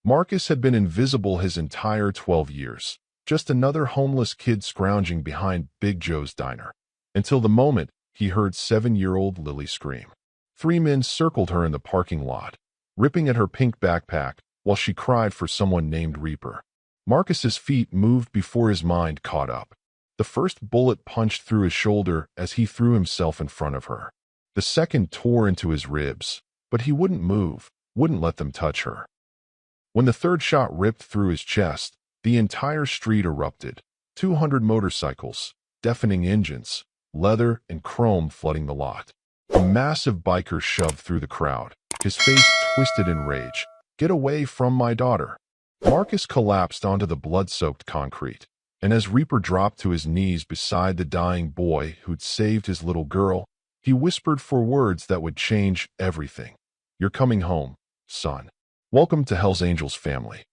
Marcus had been invisible his entire 12 years, just another homeless kid scrounging behind Big Joe's diner, until the moment he heard 7-year-old Lily scream. 3 men circled her in the parking lot, ripping at her pink backpack while she cried for someone named Reaper. Marcus's feet moved before his mind caught up. The first bullet punched through his shoulder as he threw himself in front of her. The second tore into his ribs, but he wouldn't move, wouldn't let them touch her. When the third shot ripped through his chest, the entire street erupted. 200 motorcycles, deafening engines, leather and chrome flooding the lot. A massive biker shoved through the crowd, his face twisted in rage. "Get away from my daughter." Marcus collapsed onto the blood-soaked concrete, and as Reaper dropped to his knees beside the dying boy who'd saved his little girl, he whispered 4 words that would change everything. "You're coming home, son. Welcome to Hell's Angels family."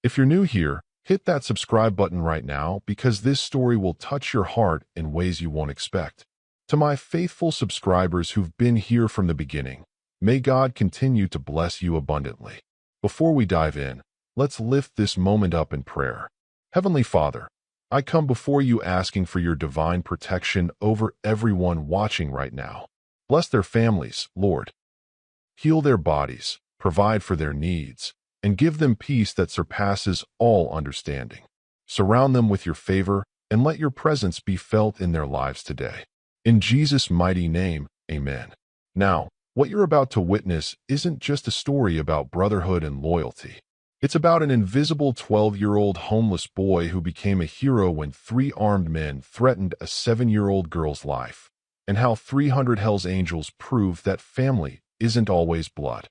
If you're new here, hit that subscribe button right now because this story will touch your heart in ways you won't expect. To my faithful subscribers who've been here from the beginning, may God continue to bless you abundantly. Before we dive in, let's lift this moment up in prayer. Heavenly Father, I come before you asking for your divine protection over everyone watching right now. Bless their families, Lord. Heal their bodies, provide for their needs, and give them peace that surpasses all understanding. Surround them with your favor and let your presence be felt in their lives today. In Jesus' mighty name, amen. Now, what you're about to witness isn't just a story about brotherhood and loyalty. It's about an invisible 12-year-old homeless boy who became a hero when 3 armed men threatened a 7-year-old girl's life, and how 300 Hell's Angels prove that family isn't always blood.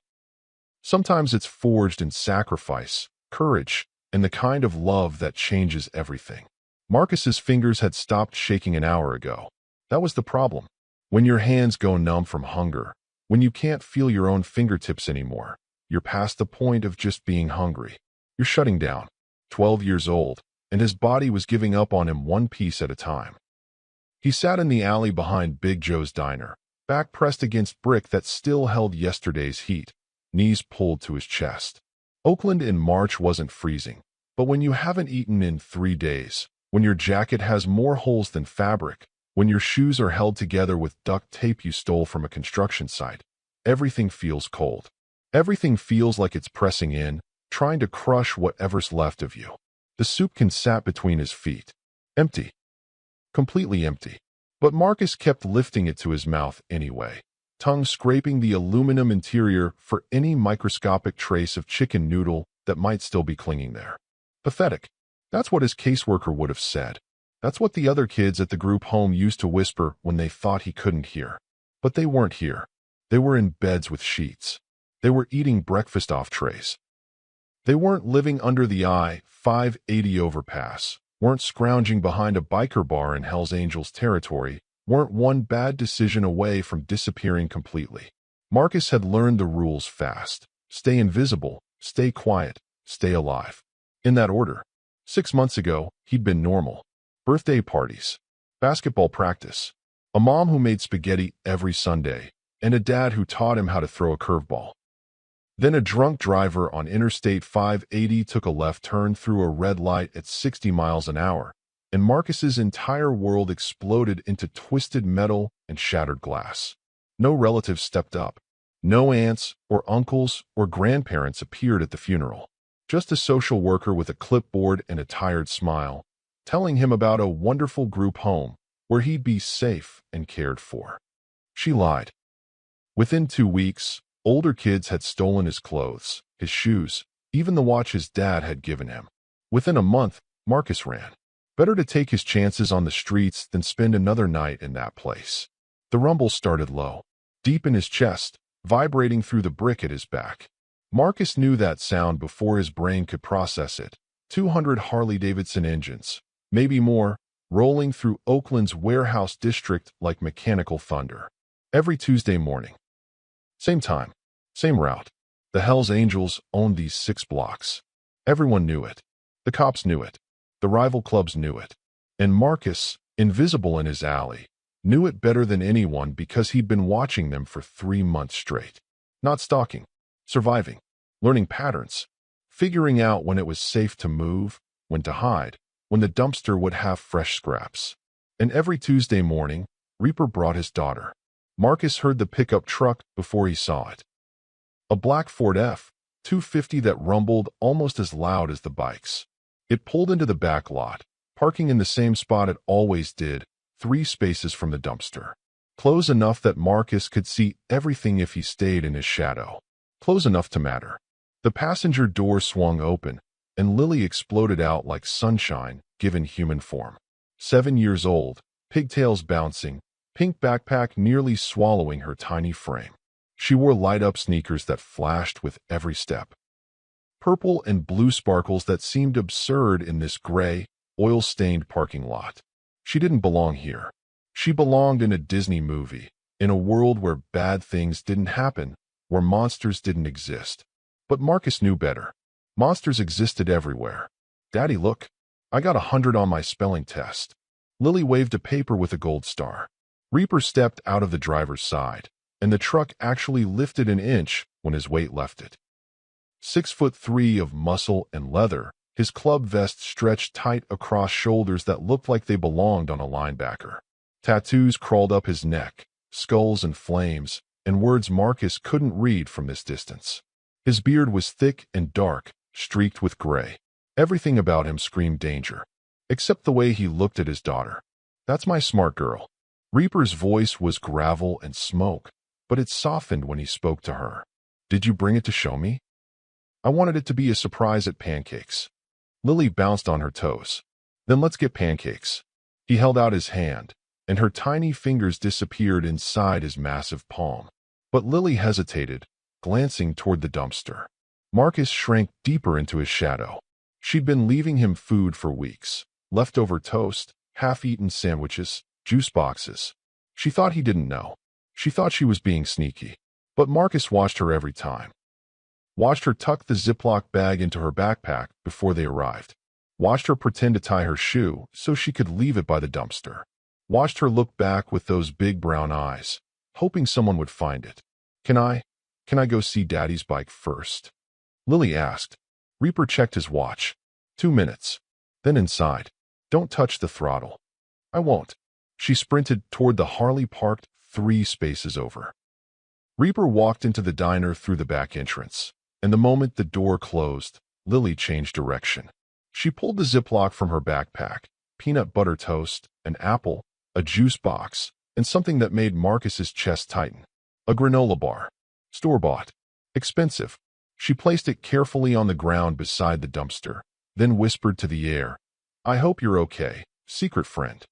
Sometimes it's forged in sacrifice, courage, and the kind of love that changes everything. Marcus's fingers had stopped shaking an hour ago. That was the problem. When your hands go numb from hunger, when you can't feel your own fingertips anymore, you're past the point of just being hungry. You're shutting down. 12 years old, and his body was giving up on him one piece at a time. He sat in the alley behind Big Joe's diner, back pressed against brick that still held yesterday's heat, knees pulled to his chest. Oakland in March wasn't freezing, but when you haven't eaten in 3 days, when your jacket has more holes than fabric, when your shoes are held together with duct tape you stole from a construction site, everything feels cold. Everything feels like it's pressing in, trying to crush whatever's left of you. The soup can sat between his feet. Empty. Completely empty. But Marcus kept lifting it to his mouth anyway, tongue scraping the aluminum interior for any microscopic trace of chicken noodle that might still be clinging there. Pathetic. That's what his caseworker would have said. That's what the other kids at the group home used to whisper when they thought he couldn't hear. But they weren't here. They were in beds with sheets. They were eating breakfast off trays. They weren't living under the I-580 overpass, weren't scrounging behind a biker bar in Hell's Angels territory, weren't one bad decision away from disappearing completely. Marcus had learned the rules fast. Stay invisible, stay quiet, stay alive. In that order. 6 months ago, he'd been normal. Birthday parties, basketball practice, a mom who made spaghetti every Sunday, and a dad who taught him how to throw a curveball. Then a drunk driver on Interstate 580 took a left turn through a red light at 60 miles an hour, and Marcus's entire world exploded into twisted metal and shattered glass. No relatives stepped up. No aunts or uncles or grandparents appeared at the funeral. Just a social worker with a clipboard and a tired smile, telling him about a wonderful group home where he'd be safe and cared for. She lied. Within 2 weeks, older kids had stolen his clothes, his shoes, even the watch his dad had given him. Within a month, Marcus ran. Better to take his chances on the streets than spend another night in that place. The rumble started low, deep in his chest, vibrating through the brick at his back. Marcus knew that sound before his brain could process it. 200 Harley-Davidson engines, maybe more, rolling through Oakland's warehouse district like mechanical thunder. Every Tuesday morning. Same time, same route. The Hells Angels owned these 6 blocks. Everyone knew it. The cops knew it. The rival clubs knew it. And Marcus, invisible in his alley, knew it better than anyone because he'd been watching them for 3 months straight. Not stalking, surviving, learning patterns. figuring out when it was safe to move, when to hide, when the dumpster would have fresh scraps. And every Tuesday morning, Reaper brought his daughter. Marcus heard the pickup truck before he saw it. A black Ford F-250 that rumbled almost as loud as the bikes. It pulled into the back lot, parking in the same spot it always did, 3 spaces from the dumpster. Close enough that Marcus could see everything if he stayed in his shadow. Close enough to matter. The passenger door swung open, and Lily exploded out like sunshine given human form. 7 years old, pigtails bouncing, pink backpack nearly swallowing her tiny frame. She wore light-up sneakers that flashed with every step. Purple and blue sparkles that seemed absurd in this gray, oil-stained parking lot. She didn't belong here. She belonged in a Disney movie, in a world where bad things didn't happen, where monsters didn't exist. But Marcus knew better. Monsters existed everywhere. Daddy, look. I got 100 on my spelling test. Lily waved a paper with a gold star. Reaper stepped out of the driver's side, and the truck actually lifted an inch when his weight left it. 6'3" of muscle and leather, his club vest stretched tight across shoulders that looked like they belonged on a linebacker. Tattoos crawled up his neck, skulls and flames, and words Marcus couldn't read from this distance. His beard was thick and dark, streaked with gray. Everything about him screamed danger, except the way he looked at his daughter. That's my smart girl. Reaper's voice was gravel and smoke, but it softened when he spoke to her. Did you bring it to show me? I wanted it to be a surprise at pancakes. Lily bounced on her toes. Then let's get pancakes. He held out his hand, and her tiny fingers disappeared inside his massive palm. But Lily hesitated, glancing toward the dumpster. Marcus shrank deeper into his shadow. She'd been leaving him food for weeks. Leftover toast, half-eaten sandwiches, juice boxes. She thought he didn't know. She thought she was being sneaky. But Marcus watched her every time. Watched her tuck the Ziploc bag into her backpack before they arrived. Watched her pretend to tie her shoe so she could leave it by the dumpster. Watched her look back with those big brown eyes, hoping someone would find it. Can I go see Daddy's bike first? Lily asked. Reaper checked his watch. 2 minutes. Then inside. Don't touch the throttle. I won't. She sprinted toward the Harley parked 3 spaces over. Reaper walked into the diner through the back entrance, and the moment the door closed, Lily changed direction. She pulled the Ziploc from her backpack, peanut butter toast, an apple, a juice box, and something that made Marcus's chest tighten. A granola bar. Store-bought. Expensive. She placed it carefully on the ground beside the dumpster, then whispered to the air, I hope you're okay, secret friend.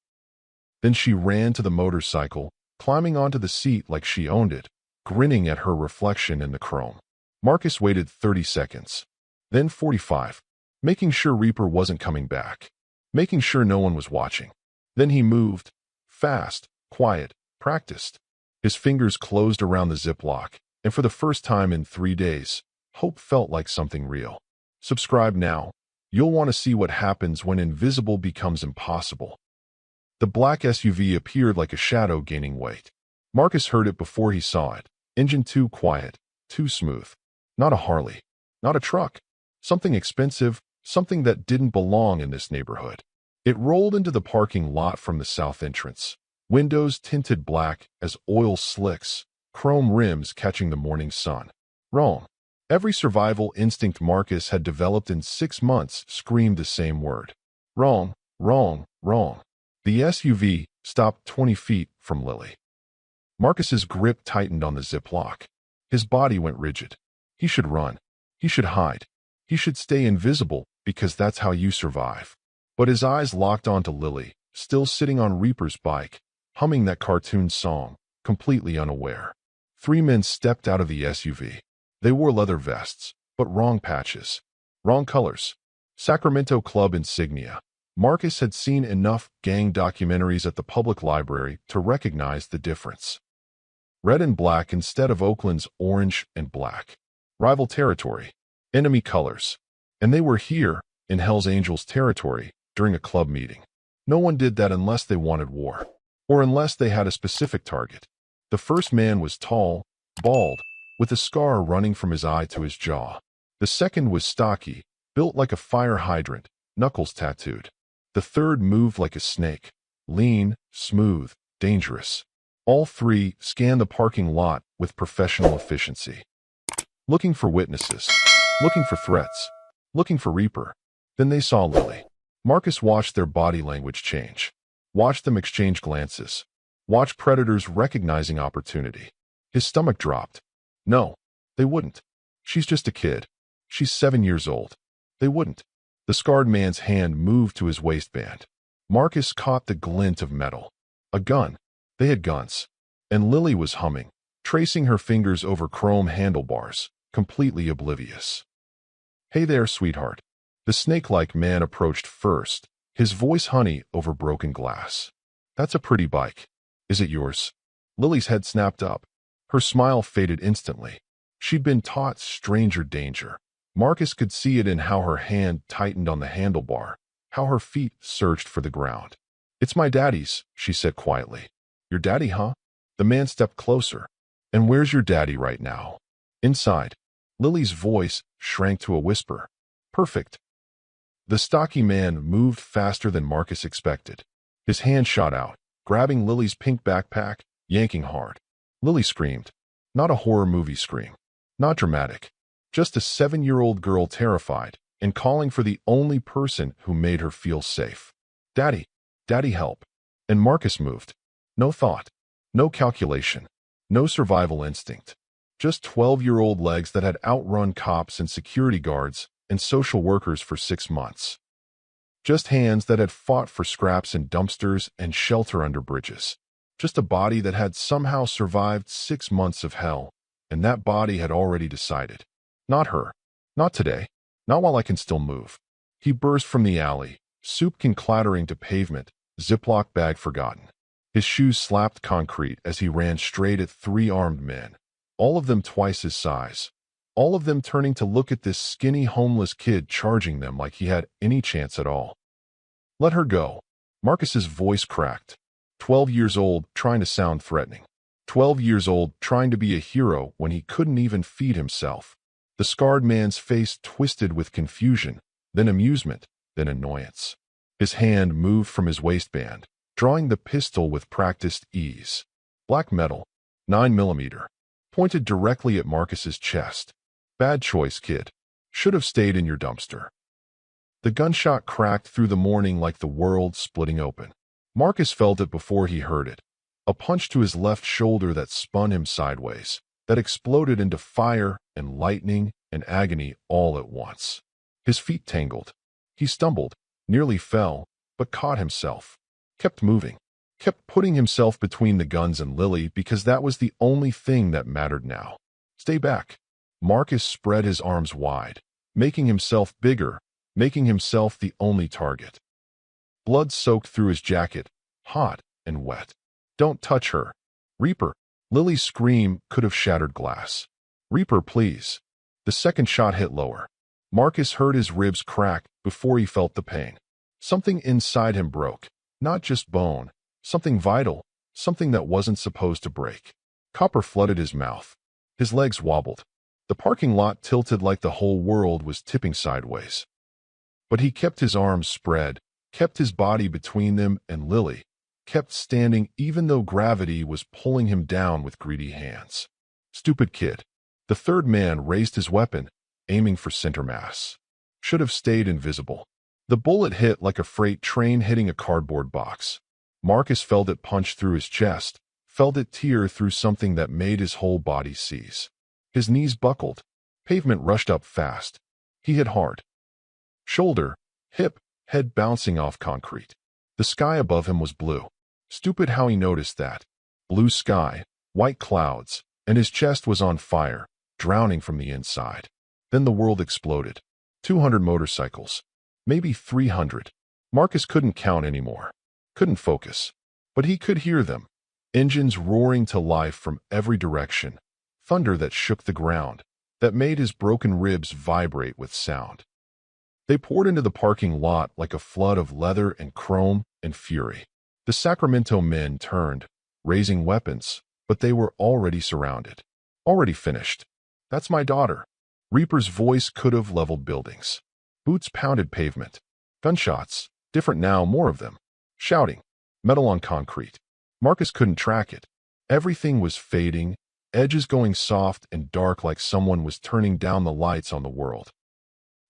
Then she ran to the motorcycle, climbing onto the seat like she owned it, grinning at her reflection in the chrome. Marcus waited 30 seconds, then 45, making sure Reaper wasn't coming back, making sure no one was watching. Then he moved, fast, quiet, practiced. His fingers closed around the Ziploc, and for the first time in 3 days, hope felt like something real. Subscribe now. You'll want to see what happens when invisible becomes impossible. The black SUV appeared like a shadow gaining weight. Marcus heard it before he saw it. Engine too quiet, too smooth. Not a Harley. Not a truck. Something expensive, something that didn't belong in this neighborhood. It rolled into the parking lot from the south entrance. Windows tinted black as oil slicks, chrome rims catching the morning sun. Wrong. Every survival instinct Marcus had developed in 6 months screamed the same word. Wrong, wrong, wrong. The SUV stopped 20 feet from Lily. Marcus's grip tightened on the Ziploc. His body went rigid. He should run. He should hide. He should stay invisible because that's how you survive. But his eyes locked onto Lily, still sitting on Reaper's bike, humming that cartoon song, completely unaware. 3 men stepped out of the SUV. They wore leather vests, but wrong patches. Wrong colors. Sacramento Club insignia. Marcus had seen enough gang documentaries at the public library to recognize the difference. Red and black instead of Oakland's orange and black. Rival territory. Enemy colors. And they were here, in Hell's Angels territory, during a club meeting. No one did that unless they wanted war. Or unless they had a specific target. The first man was tall, bald, with a scar running from his eye to his jaw. The second was stocky, built like a fire hydrant, knuckles tattooed. The third moved like a snake, lean, smooth, dangerous. All three scanned the parking lot with professional efficiency. Looking for witnesses, looking for threats, looking for Reaper. Then they saw Lily. Marcus watched their body language change. Watched them exchange glances. Watched predators recognizing opportunity. His stomach dropped. No, they wouldn't. She's just a kid. She's 7 years old. They wouldn't. The scarred man's hand moved to his waistband. Marcus caught the glint of metal. A gun. They had guns. And Lily was humming, tracing her fingers over chrome handlebars, completely oblivious. Hey there, sweetheart. The snake-like man approached first, his voice honey over broken glass. That's a pretty bike. Is it yours? Lily's head snapped up. Her smile faded instantly. She'd been taught stranger danger. Marcus could see it in how her hand tightened on the handlebar, how her feet searched for the ground. It's my daddy's, she said quietly. Your daddy, huh? The man stepped closer. And where's your daddy right now? Inside. Lily's voice shrank to a whisper. Perfect. The stocky man moved faster than Marcus expected. His hand shot out, grabbing Lily's pink backpack, yanking hard. Lily screamed. Not a horror movie scream. Not dramatic. Just a 7-year-old girl terrified and calling for the only person who made her feel safe. Daddy. Daddy, help. And Marcus moved. No thought. No calculation. No survival instinct. Just 12-year-old legs that had outrun cops and security guards and social workers for 6 months. Just hands that had fought for scraps in dumpsters and shelter under bridges. Just a body that had somehow survived 6 months of hell, and that body had already decided. Not her. Not today. Not while I can still move. He burst from the alley, soup can clattering to pavement, Ziploc bag forgotten. His shoes slapped concrete as he ran straight at 3 armed men, all of them twice his size. All of them turning to look at this skinny homeless kid charging them like he had any chance at all. Let her go. Marcus's voice cracked. 12 years old, trying to sound threatening. 12 years old, trying to be a hero when he couldn't even feed himself. The scarred man's face twisted with confusion, then amusement, then annoyance. His hand moved from his waistband, drawing the pistol with practiced ease. Black metal, 9mm, pointed directly at Marcus's chest. Bad choice, kid. Should have stayed in your dumpster. The gunshot cracked through the morning like the world splitting open. Marcus felt it before he heard it. A punch to his left shoulder that spun him sideways, that exploded into fire and lightning and agony all at once. His feet tangled. He stumbled, nearly fell, but caught himself. Kept moving. Kept putting himself between the guns and Lily because that was the only thing that mattered now. Stay back. Marcus spread his arms wide, making himself bigger, making himself the only target. Blood soaked through his jacket, hot and wet. Don't touch her. Reaper. Lily's scream could have shattered glass. Reaper, please. The second shot hit lower. Marcus heard his ribs crack before he felt the pain. Something inside him broke. Not just bone. Something vital. Something that wasn't supposed to break. Copper flooded his mouth. His legs wobbled. The parking lot tilted like the whole world was tipping sideways. But he kept his arms spread, kept his body between them and Lily, kept standing even though gravity was pulling him down with greedy hands. Stupid kid. The third man raised his weapon, aiming for center mass. Should have stayed invisible. The bullet hit like a freight train hitting a cardboard box. Marcus felt it punch through his chest, felt it tear through something that made his whole body seize. His knees buckled. Pavement rushed up fast. He hit hard. Shoulder, hip, head bouncing off concrete. The sky above him was blue. Stupid how he noticed that. Blue sky, white clouds, and his chest was on fire, drowning from the inside. Then the world exploded. 200 motorcycles. Maybe 300. Marcus couldn't count anymore. Couldn't focus. But he could hear them. Engines roaring to life from every direction. Thunder that shook the ground, that made his broken ribs vibrate with sound. They poured into the parking lot like a flood of leather and chrome and fury. The Sacramento men turned, raising weapons, but they were already surrounded. Already finished. That's my daughter. Reaper's voice could have leveled buildings. Boots pounded pavement. Gunshots, different now, more of them. Shouting, metal on concrete. Marcus couldn't track it. Everything was fading, edges going soft and dark like someone was turning down the lights on the world.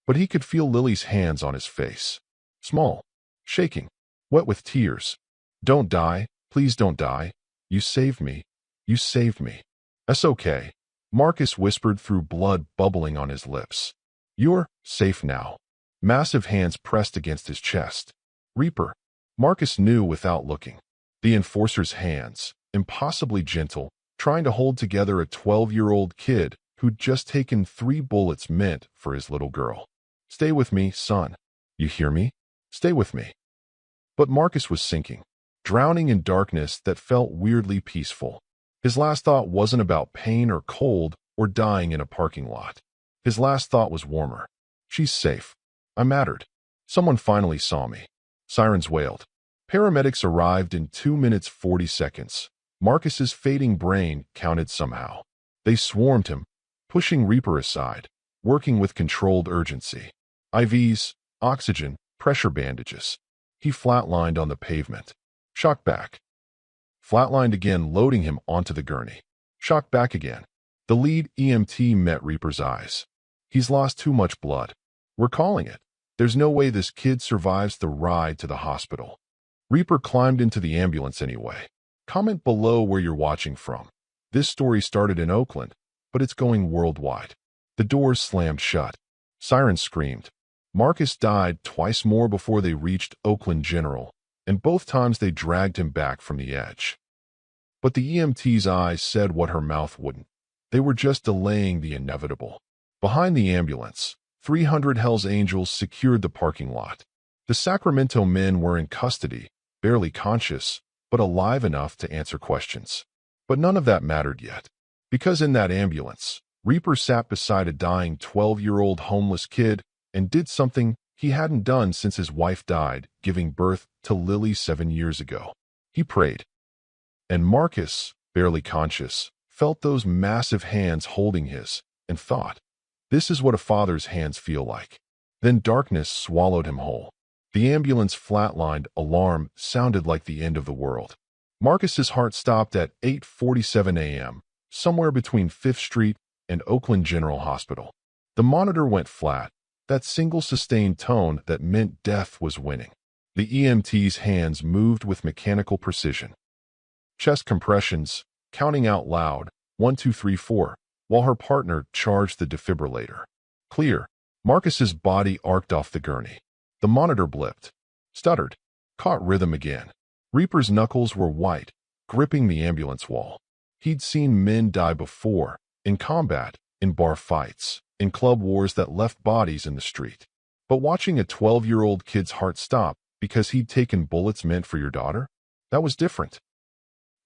But he could feel Lily's hands on his face. Small, shaking, wet with tears. "Don't die, please don't die. You saved me. You saved me." "That's okay," Marcus whispered through blood bubbling on his lips. "You're safe now." Massive hands pressed against his chest. Reaper. Marcus knew without looking. The enforcer's hands, impossibly gentle, trying to hold together a 12-year-old kid who'd just taken 3 bullets meant for his little girl. "Stay with me, son. You hear me? Stay with me." But Marcus was sinking, drowning in darkness that felt weirdly peaceful. His last thought wasn't about pain or cold or dying in a parking lot. His last thought was warmer. "She's safe. I mattered. Someone finally saw me." Sirens wailed. Paramedics arrived in 2 minutes 40 seconds. Marcus's fading brain counted somehow. They swarmed him, pushing Reaper aside, working with controlled urgency. IVs, oxygen, pressure bandages. He flatlined on the pavement. Shocked back. Flatlined again, loading him onto the gurney. Shocked back again. The lead EMT met Reaper's eyes. "He's lost too much blood. We're calling it. There's no way this kid survives the ride to the hospital." Reaper climbed into the ambulance anyway. Comment below where you're watching from. This story started in Oakland, but it's going worldwide. The doors slammed shut. Sirens screamed. Marcus died twice more before they reached Oakland General, and both times they dragged him back from the edge. But the EMT's eyes said what her mouth wouldn't. They were just delaying the inevitable. Behind the ambulance, 300 Hells Angels secured the parking lot. The Sacramento men were in custody, barely conscious, but alive enough to answer questions. But none of that mattered yet. Because in that ambulance, Reaper sat beside a dying 12-year-old homeless kid and did something he hadn't done since his wife died, giving birth to Lily 7 years ago. He prayed. And Marcus, barely conscious, felt those massive hands holding his, and thought, "This is what a father's hands feel like." Then darkness swallowed him whole. The ambulance flatlined, alarm sounded like the end of the world. Marcus's heart stopped at 8:47 a.m., somewhere between 5th Street and Oakland General Hospital. The monitor went flat, that single sustained tone that meant death was winning. The EMT's hands moved with mechanical precision. Chest compressions, counting out loud, 1, 2, 3, 4, while her partner charged the defibrillator. Clear. Marcus's body arced off the gurney. The monitor blipped, stuttered, caught rhythm again. Reaper's knuckles were white, gripping the ambulance wall. He'd seen men die before, in combat, in bar fights, in club wars that left bodies in the street. But watching a 12-year-old kid's heart stop because he'd taken bullets meant for your daughter? That was different.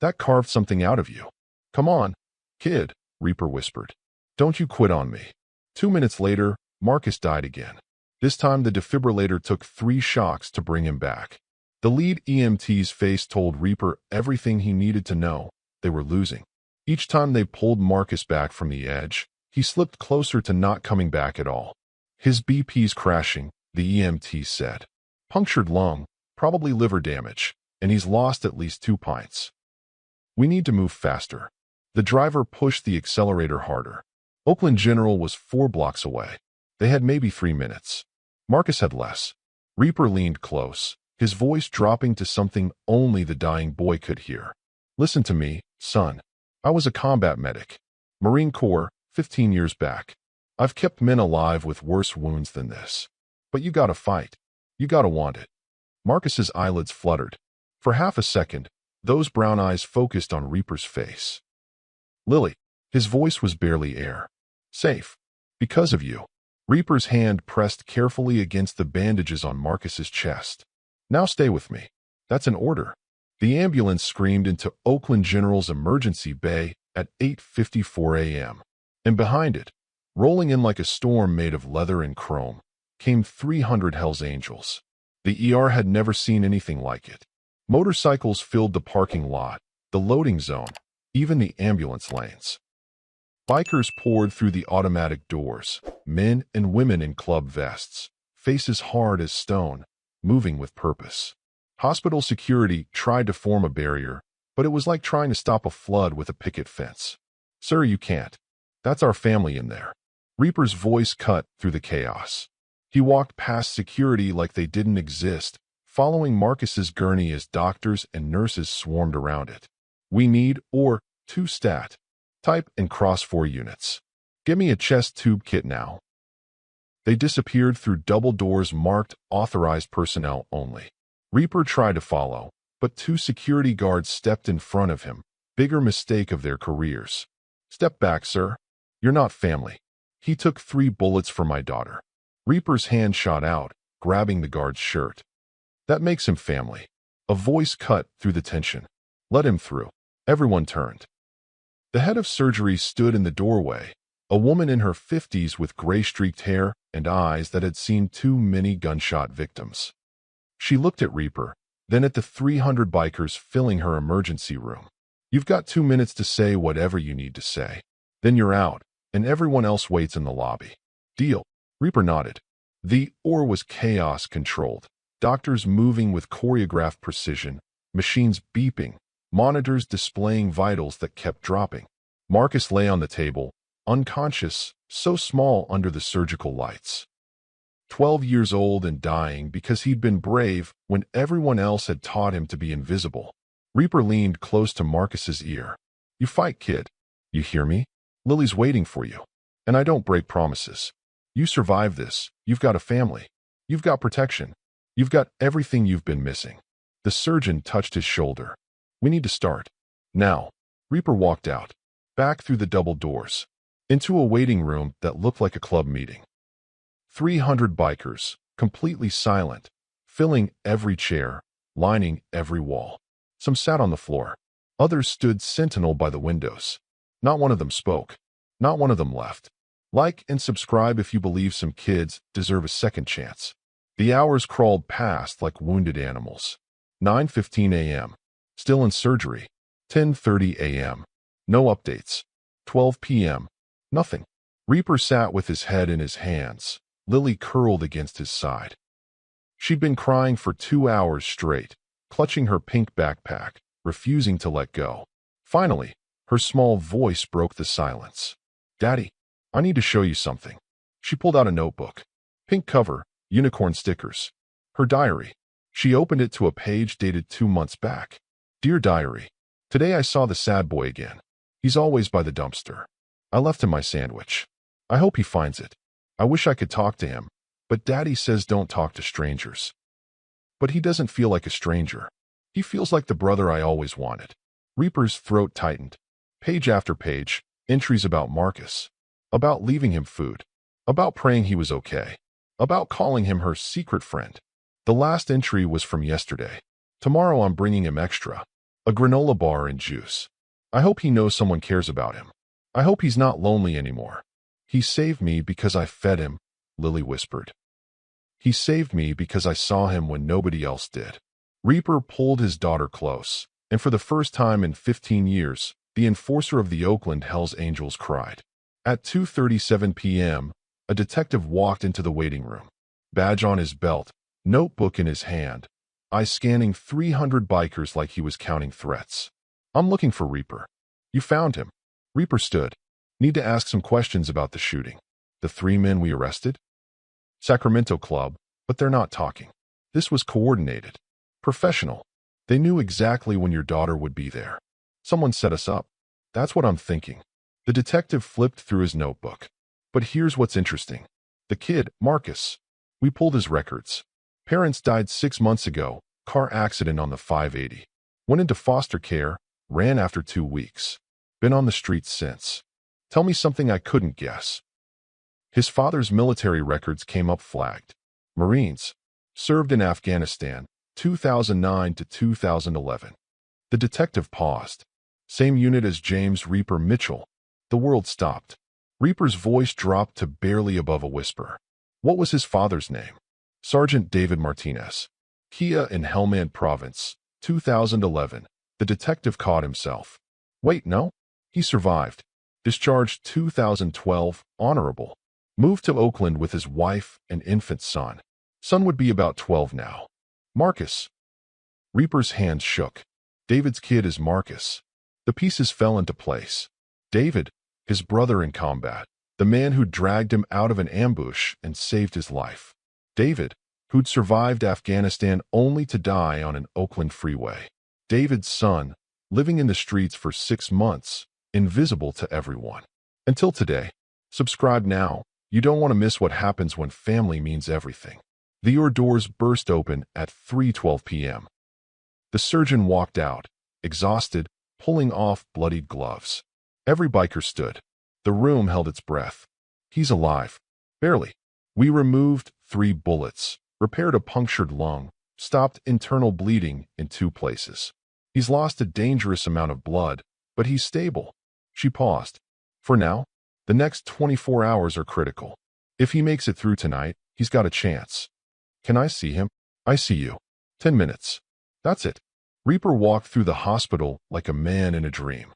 That carved something out of you. "Come on, kid," Reaper whispered. "Don't you quit on me." 2 minutes later, Marcus died again. This time the defibrillator took 3 shocks to bring him back. The lead EMT's face told Reaper everything he needed to know. They were losing. Each time they pulled Marcus back from the edge, he slipped closer to not coming back at all. "His BP's crashing," the EMT said. "Punctured lung, probably liver damage, and he's lost at least 2 pints. We need to move faster." The driver pushed the accelerator harder. Oakland General was 4 blocks away. They had maybe 3 minutes. Marcus had less. Reaper leaned close, his voice dropping to something only the dying boy could hear. "Listen to me, son. I was a combat medic. Marine Corps, 15 years back. I've kept men alive with worse wounds than this. But you gotta fight. You gotta want it." Marcus's eyelids fluttered. For half a second, those brown eyes focused on Reaper's face. "Lily." His voice was barely air. "Safe. Because of you." Reaper's hand pressed carefully against the bandages on Marcus's chest. "Now stay with me." "That's an order." The ambulance screamed into Oakland General's emergency bay at 8:54 a.m. And behind it, rolling in like a storm made of leather and chrome, came 300 Hells Angels. The ER had never seen anything like it. Motorcycles filled the parking lot, the loading zone, even the ambulance lanes. Bikers poured through the automatic doors, men and women in club vests, faces hard as stone, moving with purpose. Hospital security tried to form a barrier, but it was like trying to stop a flood with a picket fence. "Sir, you can't. That's our family in there." Reaper's voice cut through the chaos. He walked past security like they didn't exist, following Marcus's gurney as doctors and nurses swarmed around it. "We need, or, 2 stat. Type and cross 4 units. Give me a chest tube kit now." They disappeared through double doors marked authorized personnel only. Reaper tried to follow, but 2 security guards stepped in front of him. Bigger mistake of their careers. "Step back, sir. You're not family. He took 3 bullets for my daughter." Reaper's hand shot out, grabbing the guard's shirt. "That makes him family." A voice cut through the tension. "Let him through." Everyone turned. The head of surgery stood in the doorway, a woman in her 50s with gray-streaked hair and eyes that had seen too many gunshot victims. She looked at Reaper, then at the 300 bikers filling her emergency room. "You've got 2 minutes to say whatever you need to say. Then you're out, and everyone else waits in the lobby." "Deal." Reaper nodded. The OR was chaos-controlled. Doctors moving with choreographed precision, machines beeping, monitors displaying vitals that kept dropping. Marcus lay on the table, unconscious, so small under the surgical lights. 12 years old and dying because he'd been brave when everyone else had taught him to be invisible. Reaper leaned close to Marcus's ear. "You fight, kid. You hear me? Lily's waiting for you. And I don't break promises. You survive this. You've got a family. You've got protection. You've got everything you've been missing." The surgeon touched his shoulder. "We need to start. Now." Reaper walked out, back through the double doors, into a waiting room that looked like a club meeting. 300 bikers, completely silent, filling every chair, lining every wall. Some sat on the floor. Others stood sentinel by the windows. Not one of them spoke. Not one of them left. Like and subscribe if you believe some kids deserve a second chance. The hours crawled past like wounded animals. 9:15 a.m. Still in surgery. 10:30 a.m. No updates. 12 p.m. Nothing. Reaper sat with his head in his hands, Lily curled against his side. She'd been crying for 2 hours straight, clutching her pink backpack, refusing to let go. Finally, her small voice broke the silence. "Daddy, I need to show you something." She pulled out a notebook. Pink cover, unicorn stickers. Her diary. She opened it to a page dated 2 months back. "Dear Diary, today I saw the sad boy again. He's always by the dumpster. I left him my sandwich. I hope he finds it. I wish I could talk to him, but Daddy says don't talk to strangers. But he doesn't feel like a stranger. He feels like the brother I always wanted." Reaper's throat tightened. Page after page, entries about Marcus. About leaving him food. About praying he was okay. About calling him her secret friend. The last entry was from yesterday. "Tomorrow I'm bringing him extra. A granola bar and juice. I hope he knows someone cares about him. I hope he's not lonely anymore. He saved me because I fed him," Lily whispered. "He saved me because I saw him when nobody else did." Reaper pulled his daughter close, and for the first time in 15 years, the enforcer of the Oakland Hells Angels cried. At 2:37 p.m., a detective walked into the waiting room. Badge on his belt, notebook in his hand, eyes scanning 300 bikers like he was counting threats. "I'm looking for Reaper." "You found him." Reaper stood. "Need to ask some questions about the shooting." "The 3 men we arrested?" "Sacramento Club, but they're not talking." This was coordinated. Professional. They knew exactly when your daughter would be there. "Someone set us up." "That's what I'm thinking." The detective flipped through his notebook. "But here's what's interesting. The kid, Marcus. We pulled his records. Parents died 6 months ago, car accident on the 580. Went into foster care, ran after 2 weeks. Been on the streets since. Tell me something I couldn't guess." His father's military records came up flagged. Marines. Served in Afghanistan, 2009 to 2011. The detective paused. "Same unit as James Reaper Mitchell." The world stopped. Reaper's voice dropped to barely above a whisper. "What was his father's name?" "Sergeant David Martinez. Kia in Helmand Province, 2011. The detective caught himself. "Wait, no? He survived." Discharged 2012, honorable. Moved to Oakland with his wife and infant son. Son would be about 12 now. Marcus. Reaper's hands shook. David's kid is Marcus. The pieces fell into place. David, his brother in combat. The man who dragged him out of an ambush and saved his life. David, who'd survived Afghanistan only to die on an Oakland freeway. David's son, living in the streets for 6 months, invisible to everyone. Until today. Subscribe now. You don't want to miss what happens when family means everything. The ER doors burst open at 3:12 p.m. The surgeon walked out, exhausted, pulling off bloodied gloves. Every biker stood. The room held its breath. He's alive. Barely. We removed 3 bullets, repaired a punctured lung, stopped internal bleeding in 2 places. He's lost a dangerous amount of blood, but he's stable. She paused. For now, the next 24 hours are critical. If he makes it through tonight, he's got a chance. Can I see him? I see you. 10 minutes. That's it. Reaper walked through the hospital like a man in a dream.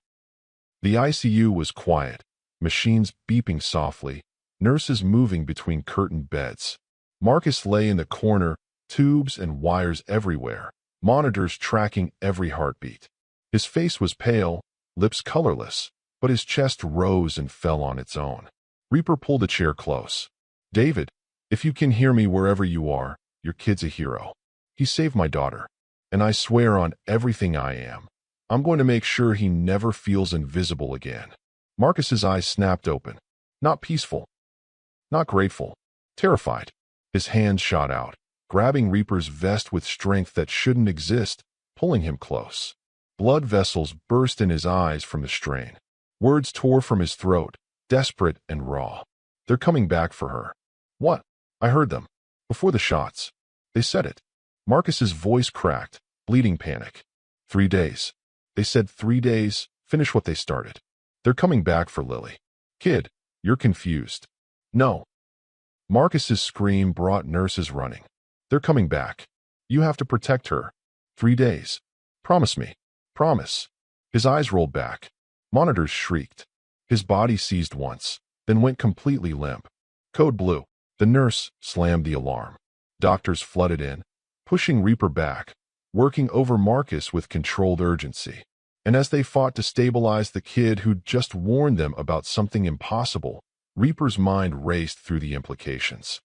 The ICU was quiet, machines beeping softly, nurses moving between curtained beds. Marcus lay in the corner, tubes and wires everywhere, monitors tracking every heartbeat. His face was pale, lips colorless, but his chest rose and fell on its own. Reaper pulled a chair close. David, if you can hear me wherever you are, your kid's a hero. He saved my daughter. And I swear on everything I am, I'm going to make sure he never feels invisible again. Marcus's eyes snapped open. Not peaceful. Not grateful. Terrified. His hands shot out, grabbing Reaper's vest with strength that shouldn't exist, pulling him close. Blood vessels burst in his eyes from the strain. Words tore from his throat, desperate and raw. They're coming back for her. What? I heard them. Before the shots. They said it. Marcus's voice cracked, bleeding panic. 3 days. They said 3 days, finish what they started. They're coming back for Lily. Kid, you're confused. No. Marcus's scream brought nurses running. They're coming back. You have to protect her. 3 days. Promise me. Promise. His eyes rolled back. Monitors shrieked. His body seized once, then went completely limp. Code blue. The nurse slammed the alarm. Doctors flooded in, pushing Reaper back, working over Marcus with controlled urgency. And as they fought to stabilize the kid who'd just warned them about something impossible, Reaper's mind raced through the implications.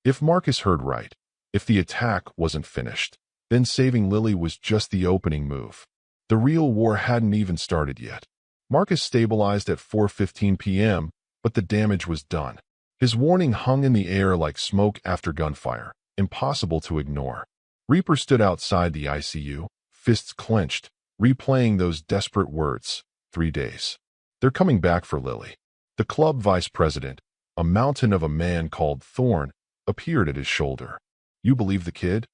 If Marcus heard right, if the attack wasn't finished, then saving Lily was just the opening move. The real war hadn't even started yet. Marcus stabilized at 4:15 p.m., but the damage was done. His warning hung in the air like smoke after gunfire, impossible to ignore. Reaper stood outside the ICU, fists clenched, replaying those desperate words. 3 days. They're coming back for Lily. The club vice president, a mountain of a man called Thorne, appeared at his shoulder. You believe the kid?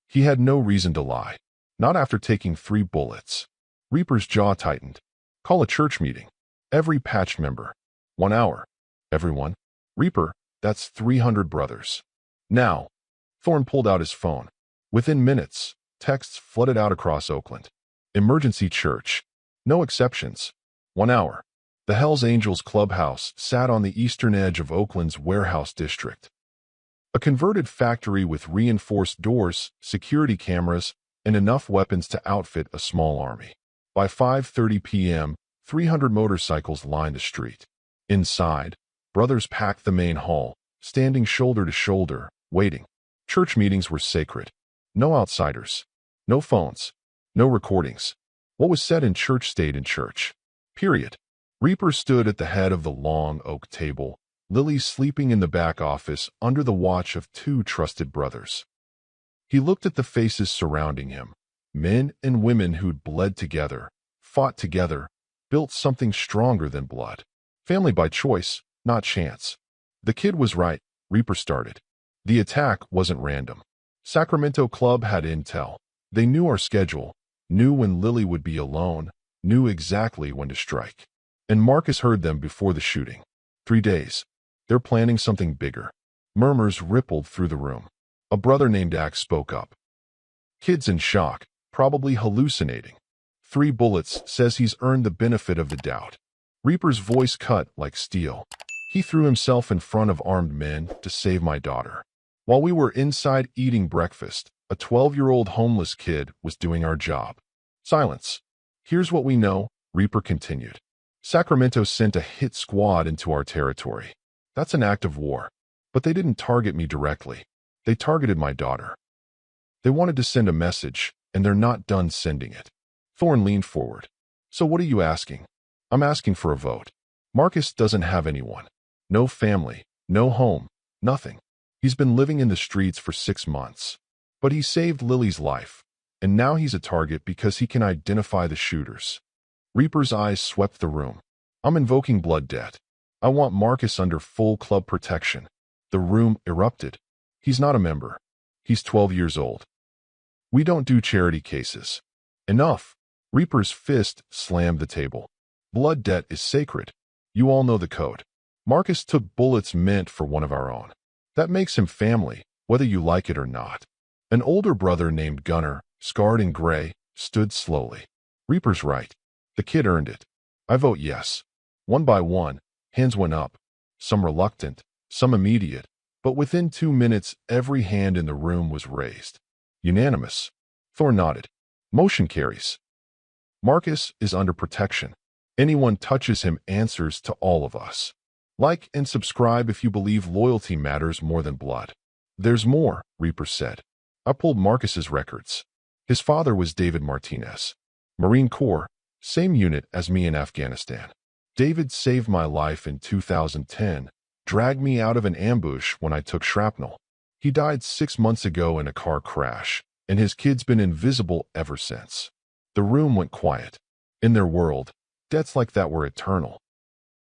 He had no reason to lie. Not after taking 3 bullets. Reaper's jaw tightened. Call a church meeting. Every patched member. 1 hour. Everyone. Reaper, that's 300 brothers. Now. Thorne pulled out his phone. Within minutes, texts flooded out across Oakland. Emergency church. No exceptions. 1 hour. The Hells Angels clubhouse sat on the eastern edge of Oakland's warehouse district. A converted factory with reinforced doors, security cameras, and enough weapons to outfit a small army. By 5:30 p.m., 300 motorcycles lined the street. Inside, brothers packed the main hall, standing shoulder to shoulder, waiting. Church meetings were sacred. No outsiders. No phones. No recordings. What was said in church stayed in church. Period. Reaper stood at the head of the long oak table, Lily sleeping in the back office under the watch of 2 trusted brothers. He looked at the faces surrounding him, men and women who'd bled together, fought together, built something stronger than blood. Family by choice, not chance. The kid was right, Reaper started. The attack wasn't random. Sacramento Club had intel. They knew our schedule, knew when Lily would be alone, knew exactly when to strike. And Marcus heard them before the shooting. 3 days. They're planning something bigger. Murmurs rippled through the room. A brother named Axe spoke up. Kid's in shock, probably hallucinating. 3 bullets, says he's earned the benefit of the doubt. Reaper's voice cut like steel. He threw himself in front of armed men to save my daughter. While we were inside eating breakfast, a 12-year-old homeless kid was doing our job. Silence. Here's what we know, Reaper continued. Sacramento sent a hit squad into our territory. That's an act of war. But they didn't target me directly. They targeted my daughter. They wanted to send a message, and they're not done sending it. Thorne leaned forward. So what are you asking? I'm asking for a vote. Marcus doesn't have anyone. No family, no home, nothing. He's been living in the streets for 6 months. But he saved Lily's life, and now he's a target because he can identify the shooters. Reaper's eyes swept the room. I'm invoking blood debt. I want Marcus under full club protection. The room erupted. He's not a member. He's 12 years old. We don't do charity cases. Enough. Reaper's fist slammed the table. Blood debt is sacred. You all know the code. Marcus took bullets meant for one of our own. That makes him family, whether you like it or not. An older brother named Gunnar, scarred in gray, stood slowly. Reaper's right. The kid earned it. I vote yes. One by one, hands went up. Some reluctant, some immediate. But within 2 minutes, every hand in the room was raised. Unanimous. Thorne nodded. Motion carries. Marcus is under protection. Anyone touches him answers to all of us. Like and subscribe if you believe loyalty matters more than blood. There's more, Reaper said. I pulled Marcus's records. His father was David Martinez. Marine Corps, same unit as me in Afghanistan. David saved my life in 2010, dragged me out of an ambush when I took shrapnel. He died 6 months ago in a car crash, and his kid's been invisible ever since. The room went quiet. In their world, debts like that were eternal.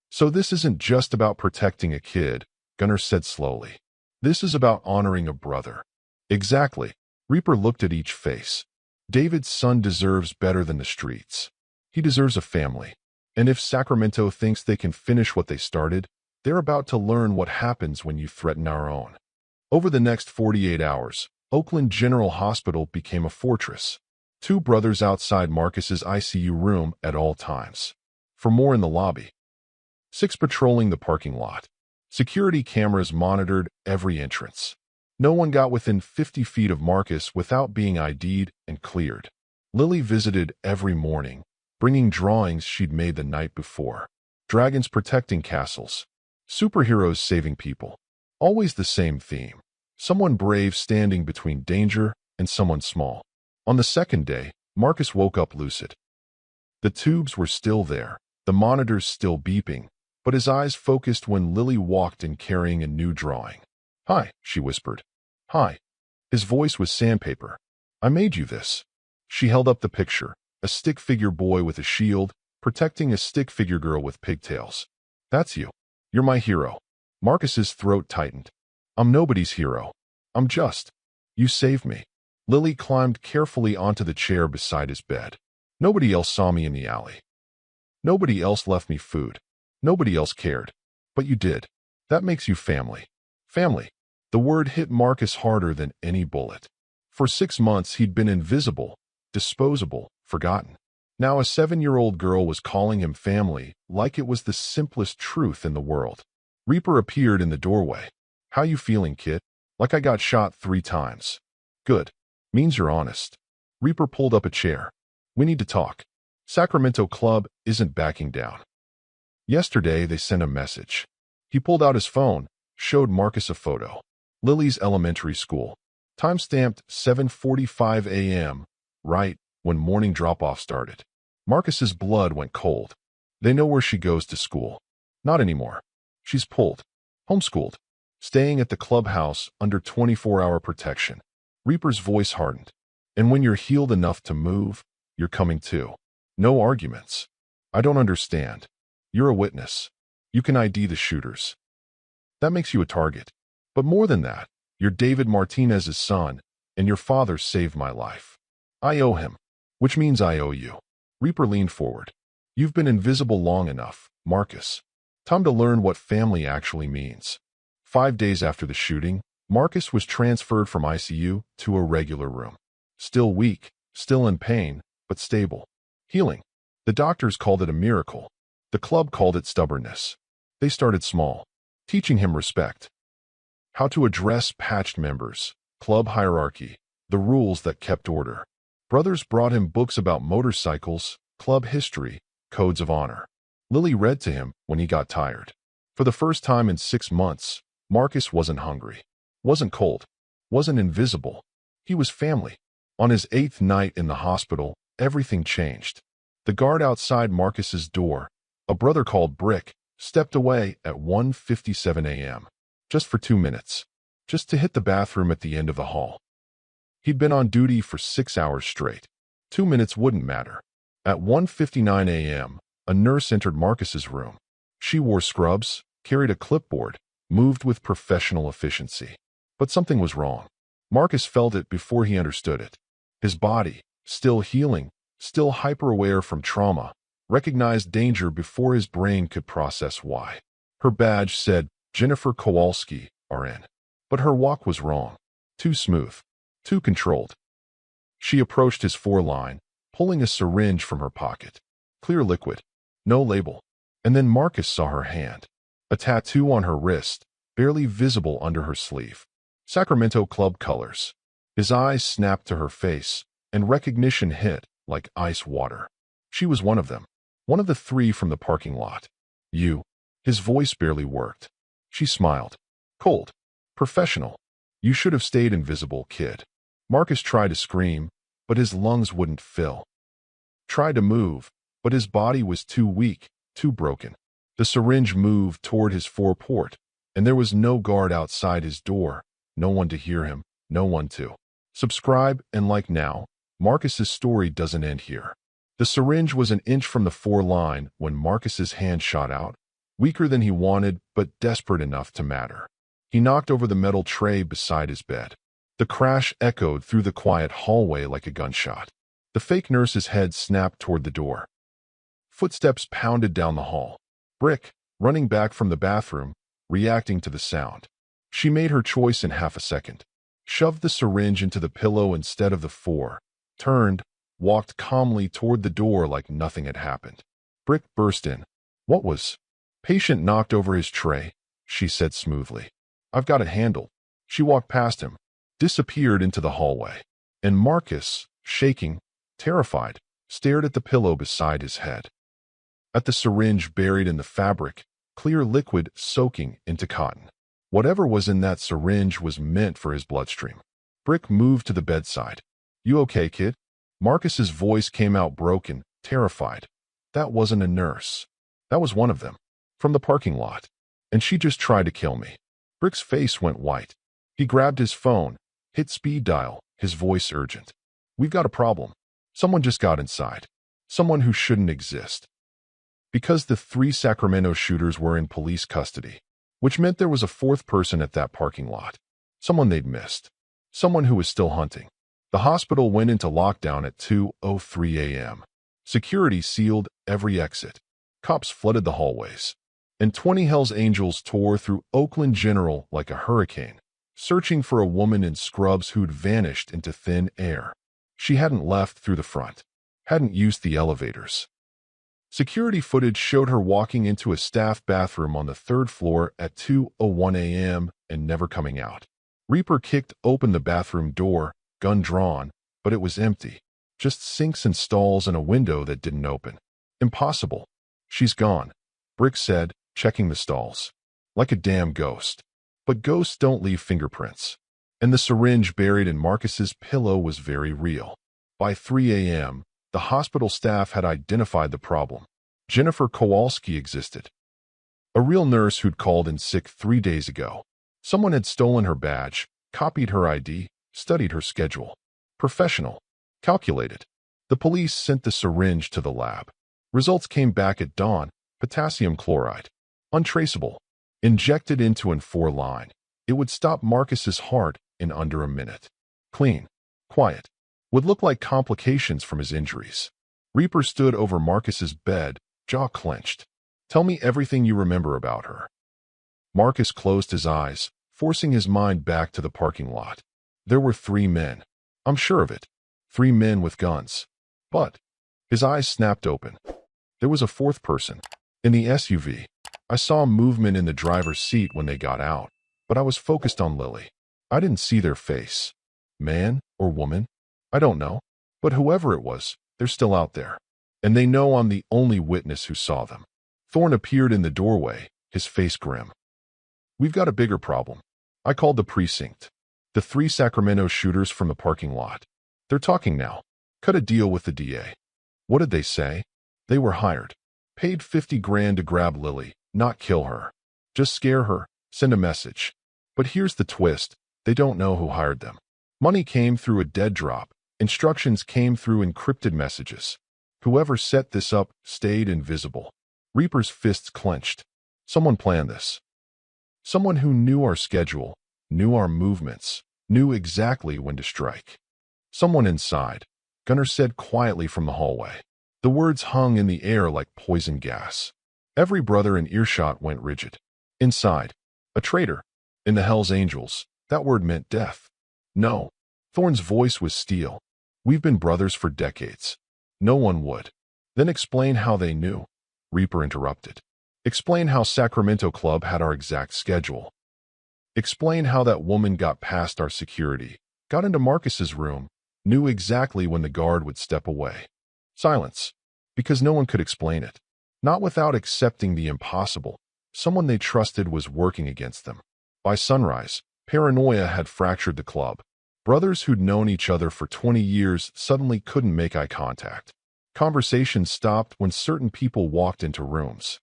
So this isn't just about protecting a kid, Gunnar said slowly. This is about honoring a brother. Exactly. Reaper looked at each face. David's son deserves better than the streets. He deserves a family. And if Sacramento thinks they can finish what they started, they're about to learn what happens when you threaten our own. Over the next 48 hours, Oakland General Hospital became a fortress. 2 brothers outside Marcus's ICU room at all times. For more in the lobby. 6 patrolling the parking lot. Security cameras monitored every entrance. No one got within 50 feet of Marcus without being ID'd and cleared. Lily visited every morning, bringing drawings she'd made the night before. Dragons protecting castles. Superheroes saving people. Always the same theme. Someone brave standing between danger and someone small. On the second day, Marcus woke up lucid. The tubes were still there, the monitors still beeping, but his eyes focused when Lily walked in carrying a new drawing. Hi, she whispered. Hi. His voice was sandpaper. I made you this. She held up the picture, a stick figure boy with a shield, protecting a stick figure girl with pigtails. That's you. You're my hero. Marcus's throat tightened. I'm nobody's hero. I'm just. You saved me. Lily climbed carefully onto the chair beside his bed. Nobody else saw me in the alley. Nobody else left me food. Nobody else cared. But you did. That makes you family. Family. The word hit Marcus harder than any bullet. For 6 months he'd been invisible, disposable, forgotten. Now a 7-year-old girl was calling him family, like it was the simplest truth in the world. Reaper appeared in the doorway. How you feeling, kid? Like I got shot 3 times. Good. Means you're honest. Reaper pulled up a chair. We need to talk. Sacramento Club isn't backing down. Yesterday they sent a message. He pulled out his phone, showed Marcus a photo. Lily's elementary school. Time-stamped 7:45 a.m., right when morning drop-off started. Marcus's blood went cold. They know where she goes to school. Not anymore. She's pulled. Homeschooled. Staying at the clubhouse under 24-hour protection. Reaper's voice hardened. And when you're healed enough to move, you're coming too. No arguments. I don't understand. You're a witness. You can ID the shooters. That makes you a target. But more than that, you're David Martinez's son, and your father saved my life. I owe him. Which means I owe you. Reaper leaned forward. You've been invisible long enough, Marcus. Time to learn what family actually means. 5 days after the shooting, Marcus was transferred from ICU to a regular room. Still weak, still in pain, but stable. Healing. The doctors called it a miracle. The club called it stubbornness. They started small, teaching him respect, how to address patched members, club hierarchy, the rules that kept order. Brothers brought him books about motorcycles, club history, codes of honor. Lily read to him when he got tired. For the first time in 6 months, Marcus wasn't hungry, wasn't cold, wasn't invisible. He was family. On his 8th night in the hospital, everything changed. The guard outside Marcus's door, a brother called Brick, stepped away at 1:57 a.m. Just for 2 minutes, just to hit the bathroom at the end of the hall. He'd been on duty for 6 hours straight. 2 minutes wouldn't matter. At 1:59 a.m., a nurse entered Marcus's room. She wore scrubs, carried a clipboard, moved with professional efficiency. But something was wrong. Marcus felt it before he understood it. His body, still healing, still hyper-aware from trauma, recognized danger before his brain could process why. Her badge said, Jennifer Kowalski, RN. But her walk was wrong. Too smooth. Too controlled. She approached his foreline, pulling a syringe from her pocket. Clear liquid. No label. And then Marcus saw her hand. A tattoo on her wrist, barely visible under her sleeve. Sacramento Club colors. His eyes snapped to her face, and recognition hit like ice water. She was one of them. One of the 3 from the parking lot. You. His voice barely worked. She smiled. Cold. Professional. You should have stayed invisible, kid. Marcus tried to scream, but his lungs wouldn't fill. Tried to move, but his body was too weak, too broken. The syringe moved toward his foreport, and there was no guard outside his door, no one to hear him, no one to subscribe and like now. Marcus's story doesn't end here. The syringe was an inch from the foreline when Marcus's hand shot out, weaker than he wanted but desperate enough to matter. He knocked over the metal tray beside his bed. The crash echoed through the quiet hallway like a gunshot. The fake nurse's head snapped toward the door. Footsteps pounded down the hall. Brick, running back from the bathroom, reacting to the sound. She made her choice in half a second. Shoved the syringe into the pillow instead of the 4, turned, walked calmly toward the door like nothing had happened. Brick burst in. What was? Patient knocked over his tray, she said smoothly. I've got it handled. She walked past him, disappeared into the hallway. And Marcus, shaking, terrified, stared at the pillow beside his head. At the syringe buried in the fabric, clear liquid soaking into cotton. Whatever was in that syringe was meant for his bloodstream. Brick moved to the bedside. You okay, kid? Marcus's voice came out broken, terrified. That wasn't a nurse. That was one of them. From the parking lot. And she just tried to kill me. Brick's face went white. He grabbed his phone, hit speed dial, his voice urgent. We've got a problem. Someone just got inside. Someone who shouldn't exist. Because the 3 Sacramento shooters were in police custody, which meant there was a 4th person at that parking lot. Someone they'd missed. Someone who was still hunting. The hospital went into lockdown at 2:03 a.m. Security sealed every exit. Cops flooded the hallways. And 20 Hells Angels tore through Oakland General like a hurricane, searching for a woman in scrubs who'd vanished into thin air. She hadn't left through the front, hadn't used the elevators. Security footage showed her walking into a staff bathroom on the 3rd floor at 2:01 a.m. and never coming out. Reaper kicked open the bathroom door, gun drawn, but it was empty. Just sinks and stalls and a window that didn't open. Impossible. She's gone, Brick said, checking the stalls. Like a damn ghost. But ghosts don't leave fingerprints. And the syringe buried in Marcus's pillow was very real. By 3 a.m., the hospital staff had identified the problem. Jennifer Kowalski existed. A real nurse who'd called in sick 3 days ago. Someone had stolen her badge, copied her ID, studied her schedule. Professional. Calculated. The police sent the syringe to the lab. Results came back at dawn. Potassium chloride. Untraceable. Injected into an 4 line. It would stop Marcus's heart in under a minute. Clean. Quiet. Would look like complications from his injuries. Reaper stood over Marcus's bed, jaw clenched. Tell me everything you remember about her. Marcus closed his eyes, forcing his mind back to the parking lot. There were 3 men. I'm sure of it. 3 men with guns. But his eyes snapped open. There was a 4th person. In the SUV, I saw movement in the driver's seat when they got out, but I was focused on Lily. I didn't see their face. Man or woman? I don't know. But whoever it was, they're still out there. And they know I'm the only witness who saw them. Thorne appeared in the doorway, his face grim. We've got a bigger problem. I called the precinct. The 3 Sacramento shooters from the parking lot. They're talking now. Cut a deal with the DA. What did they say? They were hired. Paid 50 grand to grab Lily, not kill her. Just scare her, send a message. But here's the twist. They don't know who hired them. Money came through a dead drop. Instructions came through encrypted messages. Whoever set this up stayed invisible. Reaper's fists clenched. Someone planned this. Someone who knew our schedule, knew our movements, knew exactly when to strike. Someone inside, Gunnar said quietly from the hallway. The words hung in the air like poison gas. Every brother in earshot went rigid. Inside, a traitor. In the Hells Angels, that word meant death. No. Thorne's voice was steel. We've been brothers for decades. No one would. Then explain how they knew. Reaper interrupted. Explain how Sacramento Club had our exact schedule. Explain how that woman got past our security, got into Marcus's room, knew exactly when the guard would step away. Silence. Because no one could explain it. Not without accepting the impossible. Someone they trusted was working against them. By sunrise, paranoia had fractured the club. Brothers who'd known each other for 20 years suddenly couldn't make eye contact. Conversations stopped when certain people walked into rooms.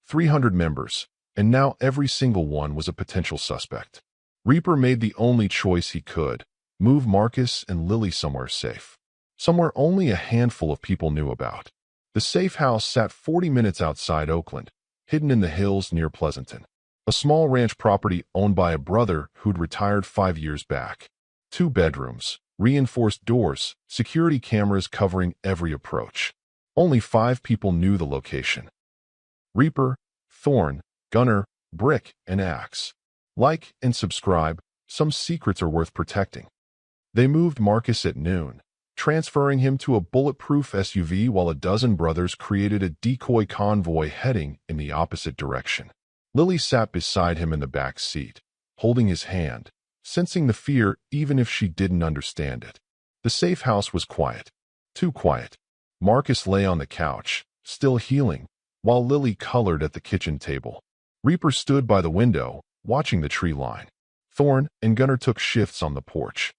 300 members, and now every single one was a potential suspect. Reaper made the only choice he could, move Marcus and Lily somewhere safe. Somewhere only a handful of people knew about. The safe house sat 40 minutes outside Oakland, hidden in the hills near Pleasanton. A small ranch property owned by a brother who'd retired 5 years back. 2 bedrooms, reinforced doors, security cameras covering every approach. Only 5 people knew the location. Reaper, Thorne, Gunnar, Brick, and Axe. Like and subscribe, some secrets are worth protecting. They moved Marcus at noon, transferring him to a bulletproof SUV while a dozen brothers created a decoy convoy heading in the opposite direction. Lily sat beside him in the back seat, holding his hand, sensing the fear even if she didn't understand it. The safe house was quiet. Too quiet. Marcus lay on the couch, still healing, while Lily colored at the kitchen table. Reaper stood by the window, watching the tree line. Thorne and Gunnar took shifts on the porch.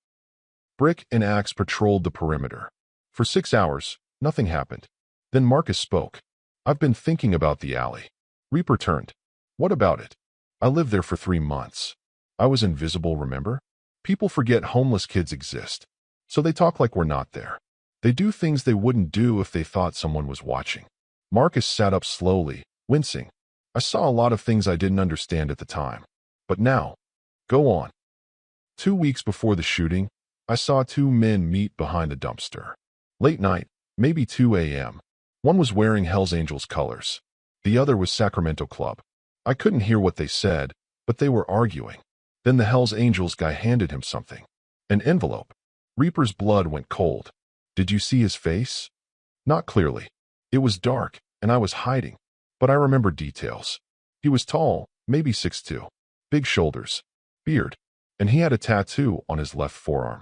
Brick and Axe patrolled the perimeter. For 6 hours, nothing happened. Then Marcus spoke. I've been thinking about the alley. Reaper turned. What about it? I lived there for 3 months. I was invisible, remember? People forget homeless kids exist. So they talk like we're not there. They do things they wouldn't do if they thought someone was watching. Marcus sat up slowly, wincing. I saw a lot of things I didn't understand at the time. But now, go on. 2 weeks before the shooting, I saw 2 men meet behind the dumpster. Late night, maybe 2 a.m. One was wearing Hells Angels colors. The other was Sacramento Club. I couldn't hear what they said, but they were arguing. Then the Hells Angels guy handed him something. An envelope. Reaper's blood went cold. Did you see his face? Not clearly. It was dark, and I was hiding. But I remember details. He was tall, maybe 6'2". Big shoulders. Beard. And he had a tattoo on his left forearm.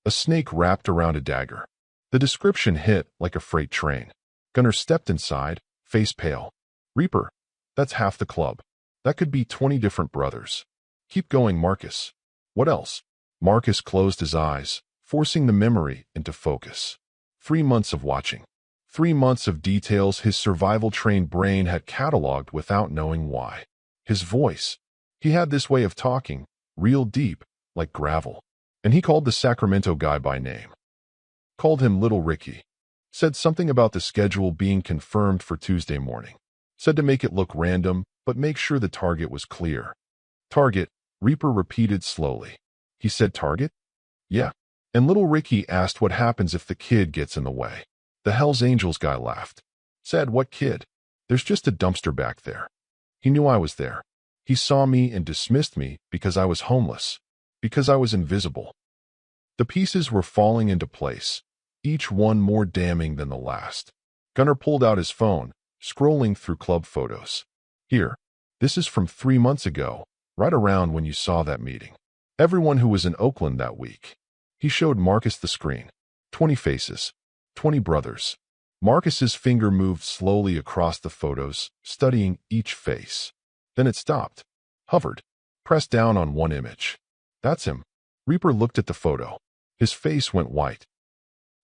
A snake wrapped around a dagger. The description hit like a freight train. Gunnar stepped inside, face pale. Reaper, that's half the club. That could be 20 different brothers. Keep going, Marcus. What else? Marcus closed his eyes, forcing the memory into focus. 3 months of watching. 3 months of details his survival-trained brain had cataloged without knowing why. His voice. He had this way of talking, real deep, like gravel. And he called the Sacramento guy by name. Called him Little Ricky. Said something about the schedule being confirmed for Tuesday morning. Said to make it look random, but make sure the target was clear. Target, Reaper repeated slowly. He said target? Yeah. And Little Ricky asked what happens if the kid gets in the way. The Hells Angels guy laughed. Said, what kid? There's just a dumpster back there. He knew I was there. He saw me and dismissed me because I was homeless. Because I was invisible. The pieces were falling into place, each one more damning than the last. Gunnar pulled out his phone, scrolling through club photos. Here, this is from 3 months ago, right around when you saw that meeting. Everyone who was in Oakland that week. He showed Marcus the screen. 20 faces. 20 brothers. Marcus's finger moved slowly across the photos, studying each face. Then it stopped, hovered, pressed down on one image. That's him. Reaper looked at the photo. His face went white.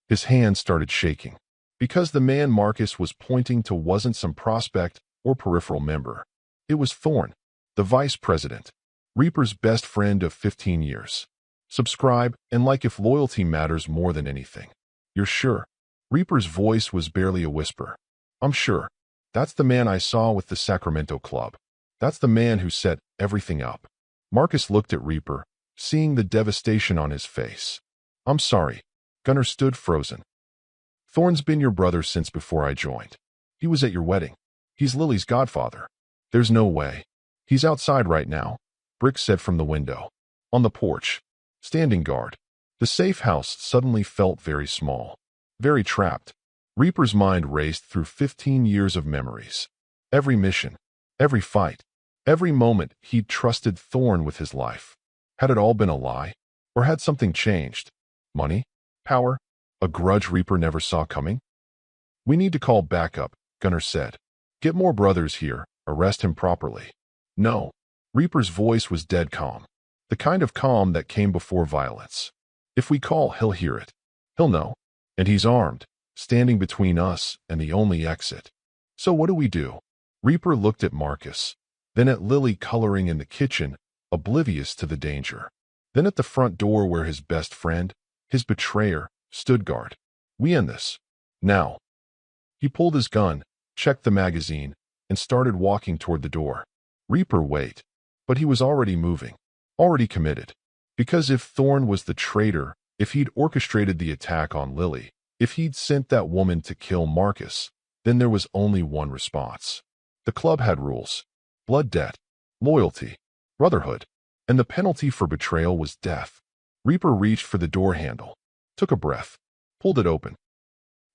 His hands started shaking. Because the man Marcus was pointing to wasn't some prospect or peripheral member. It was Thorne, the vice president, Reaper's best friend of 15 years. Subscribe and like if loyalty matters more than anything. You're sure? Reaper's voice was barely a whisper. I'm sure. That's the man I saw with the Sacramento club. That's the man who set everything up. Marcus looked at Reaper, seeing the devastation on his face. I'm sorry. Gunnar stood frozen. Thorne's been your brother since before I joined. He was at your wedding. He's Lily's godfather. There's no way. He's outside right now, Brick said from the window. On the porch. Standing guard. The safe house suddenly felt very small. Very trapped. Reaper's mind raced through 15 years of memories. Every mission. Every fight. Every moment he'd trusted Thorne with his life. Had it all been a lie? Or had something changed? Money? Power? A grudge Reaper never saw coming? We need to call backup, Gunnar said. Get more brothers here. Arrest him properly. No. Reaper's voice was dead calm. The kind of calm that came before violence. If we call, he'll hear it. He'll know. And he's armed, standing between us and the only exit. So what do we do? Reaper looked at Marcus, then at Lily coloring in the kitchen, oblivious to the danger. Then at the front door where his best friend, his betrayer, stood guard. We end this. Now. He pulled his gun, checked the magazine, and started walking toward the door. Reaper wait. But he was already moving. Already committed. Because if Thorne was the traitor, if he'd orchestrated the attack on Lily, if he'd sent that woman to kill Marcus, then there was only one response. The club had rules. Blood debt, loyalty, brotherhood, and the penalty for betrayal was death. Reaper reached for the door handle, took a breath, pulled it open.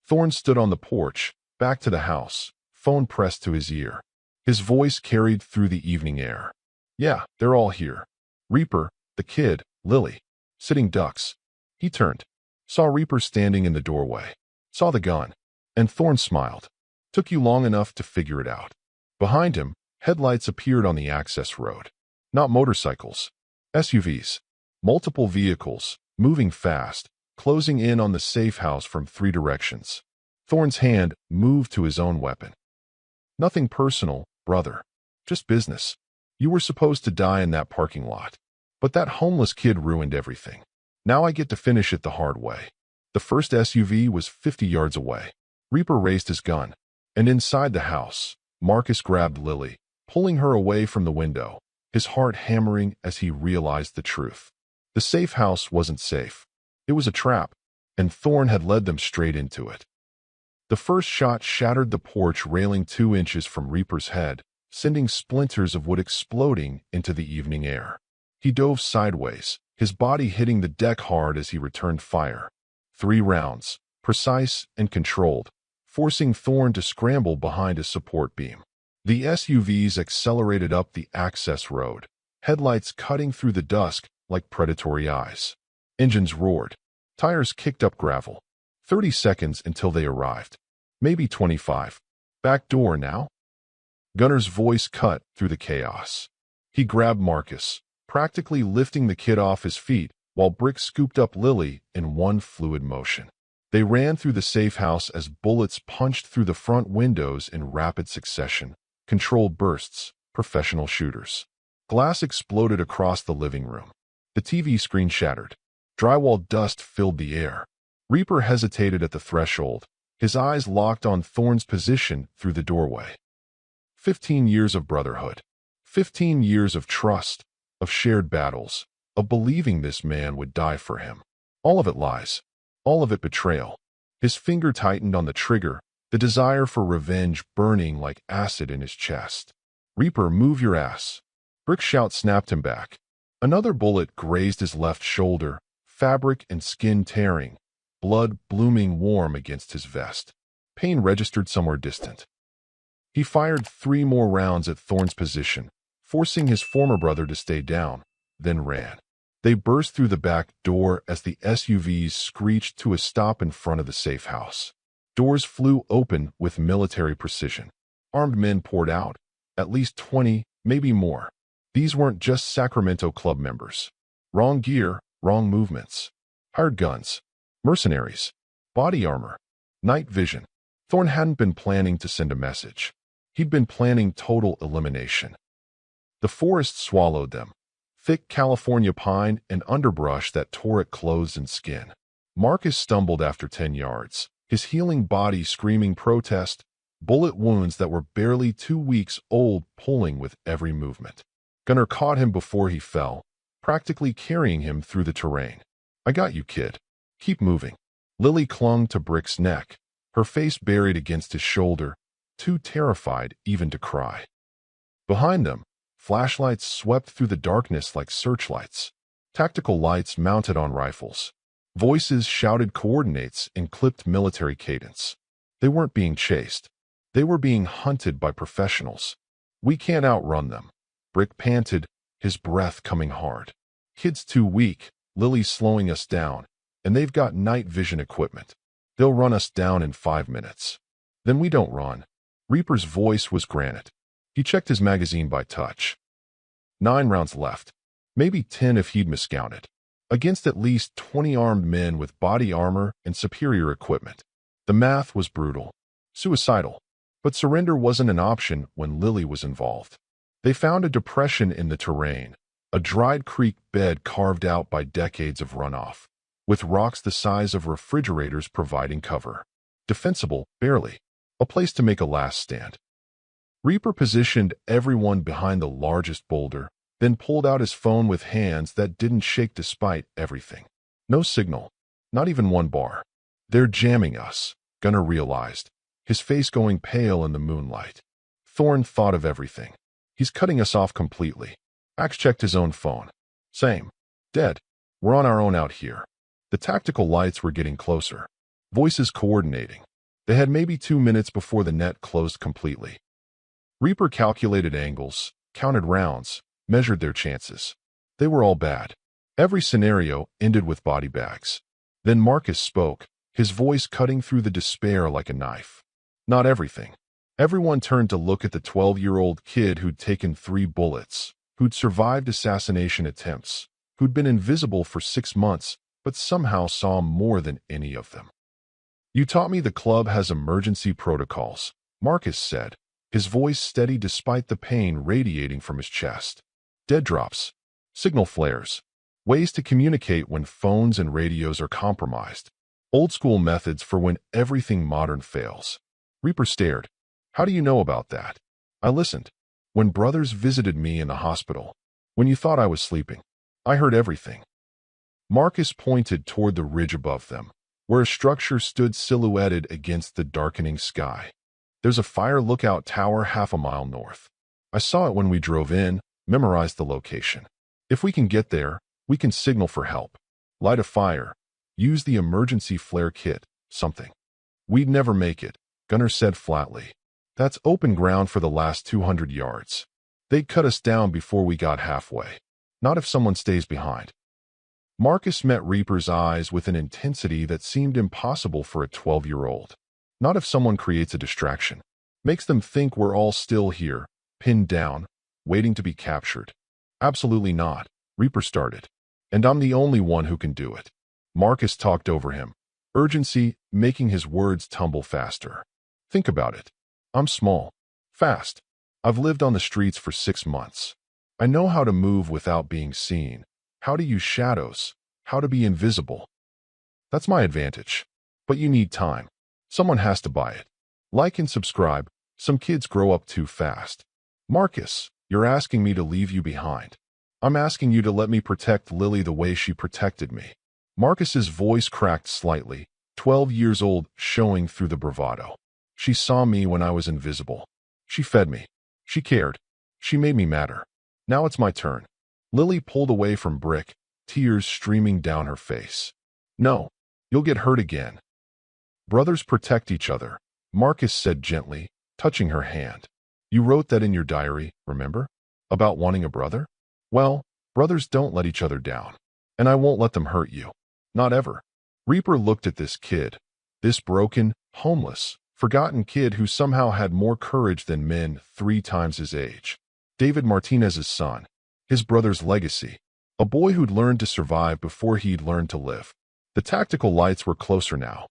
Thorne stood on the porch, back to the house, phone pressed to his ear. His voice carried through the evening air. Yeah, they're all here. Reaper, the kid, Lily, sitting ducks. He turned, saw Reaper standing in the doorway, saw the gun, and Thorne smiled. Took you long enough to figure it out. Behind him, headlights appeared on the access road. Not motorcycles, SUVs. Multiple vehicles, moving fast, closing in on the safe house from 3 directions. Thorne's hand moved to his own weapon. Nothing personal, brother. Just business. You were supposed to die in that parking lot. But that homeless kid ruined everything. Now I get to finish it the hard way. The first SUV was 50 yards away. Reaper raised his gun. And inside the house, Marcus grabbed Lily, pulling her away from the window, his heart hammering as he realized the truth. The safe house wasn't safe. It was a trap, and Thorne had led them straight into it. The first shot shattered the porch railing 2 inches from Reaper's head, sending splinters of wood exploding into the evening air. He dove sideways, his body hitting the deck hard as he returned fire. 3 rounds, precise and controlled, forcing Thorne to scramble behind a support beam. The SUVs accelerated up the access road, headlights cutting through the dusk like predatory eyes. Engines roared. Tires kicked up gravel. 30 seconds until they arrived. Maybe 25. Back door now? Gunnar's voice cut through the chaos. He grabbed Marcus, practically lifting the kid off his feet, while Brick scooped up Lily in one fluid motion. They ran through the safe house as bullets punched through the front windows in rapid succession. Controlled bursts, professional shooters. Glass exploded across the living room. The TV screen shattered. Drywall dust filled the air. Reaper hesitated at the threshold, his eyes locked on Thorne's position through the doorway. 15 years of brotherhood. 15 years of trust, of shared battles, of believing this man would die for him. All of it lies. All of it betrayal. His finger tightened on the trigger, the desire for revenge burning like acid in his chest. Reaper, move your ass. Brick's shout snapped him back. Another bullet grazed his left shoulder, fabric and skin tearing, blood blooming warm against his vest. Pain registered somewhere distant. He fired 3 more rounds at Thorne's position, forcing his former brother to stay down, then ran. They burst through the back door as the SUVs screeched to a stop in front of the safe house. Doors flew open with military precision. Armed men poured out, at least 20, maybe more. These weren't just Sacramento club members. Wrong gear, wrong movements. Hired guns, mercenaries, body armor, night vision. Thorne hadn't been planning to send a message. He'd been planning total elimination. The forest swallowed them. Thick California pine and underbrush that tore at clothes and skin. Marcus stumbled after 10 yards, his healing body screaming protest, bullet wounds that were barely 2 weeks old pulling with every movement. Gunnar caught him before he fell, practically carrying him through the terrain. "I got you, kid. Keep moving." Lily clung to Brick's neck, her face buried against his shoulder, too terrified even to cry. Behind them, flashlights swept through the darkness like searchlights, tactical lights mounted on rifles. Voices shouted coordinates in clipped military cadence. They weren't being chased. They were being hunted by professionals. "We can't outrun them," Brick panted, his breath coming hard. "Kid's too weak, Lily's slowing us down, and they've got night vision equipment. They'll run us down in 5 minutes. Then we don't run." Reaper's voice was granite. He checked his magazine by touch. 9 rounds left, maybe 10 if he'd miscounted, against at least 20 armed men with body armor and superior equipment. The math was brutal, suicidal, but surrender wasn't an option when Lily was involved. They found a depression in the terrain, a dried creek bed carved out by decades of runoff, with rocks the size of refrigerators providing cover. Defensible, barely. A place to make a last stand. Reaper positioned everyone behind the largest boulder, then pulled out his phone with hands that didn't shake despite everything. No signal, not even one bar. "They're jamming us," Gunnar realized, his face going pale in the moonlight. Thorne thought of everything. "He's cutting us off completely." Axe checked his own phone. "Same. Dead. We're on our own out here." The tactical lights were getting closer. Voices coordinating. They had maybe 2 minutes before the net closed completely. Reaper calculated angles, counted rounds, measured their chances. They were all bad. Every scenario ended with body bags. Then Marcus spoke, his voice cutting through the despair like a knife. "Not everything." Everyone turned to look at the 12-year-old kid who'd taken 3 bullets, who'd survived assassination attempts, who'd been invisible for 6 months, but somehow saw more than any of them. "You taught me the club has emergency protocols," Marcus said, his voice steady despite the pain radiating from his chest. "Dead drops, signal flares, ways to communicate when phones and radios are compromised, old-school methods for when everything modern fails." Reaper stared. "How do you know about that?" "I listened. When brothers visited me in the hospital. When you thought I was sleeping. I heard everything." Marcus pointed toward the ridge above them, where a structure stood silhouetted against the darkening sky. "There's a fire lookout tower half a mile north. I saw it when we drove in, memorized the location. If we can get there, we can signal for help. Light a fire. Use the emergency flare kit, something." "We'd never make it," Gunnar said flatly. "That's open ground for the last 200 yards. They'd cut us down before we got halfway. Not if someone stays behind." Marcus met Reaper's eyes with an intensity that seemed impossible for a 12-year-old. "Not if someone creates a distraction. Makes them think we're all still here, pinned down, waiting to be captured." "Absolutely not," Reaper started. "And I'm the only one who can do it." Marcus talked over him, urgency making his words tumble faster. "Think about it. I'm small, fast. I've lived on the streets for 6 months. I know how to move without being seen, how to use shadows, how to be invisible. That's my advantage. But you need time. Someone has to buy it. Like and subscribe. Some kids grow up too fast." "Marcus, you're asking me to leave you behind. I'm asking you to let me protect Lily the way she protected me." Marcus's voice cracked slightly, 12 years old, showing through the bravado. "She saw me when I was invisible. She fed me. She cared. She made me matter. Now it's my turn." Lily pulled away from Brick, tears streaming down her face. "No, you'll get hurt again." "Brothers protect each other," Marcus said gently, touching her hand. You wrote that in your diary, remember? About wanting a brother? Well, brothers don't let each other down. And I won't let them hurt you. Not ever. Reaper looked at this kid. This broken, homeless, forgotten kid who somehow had more courage than men 3 times his age. David Martinez's son. His brother's legacy. A boy who'd learned to survive before he'd learned to live. The tactical lights were closer now.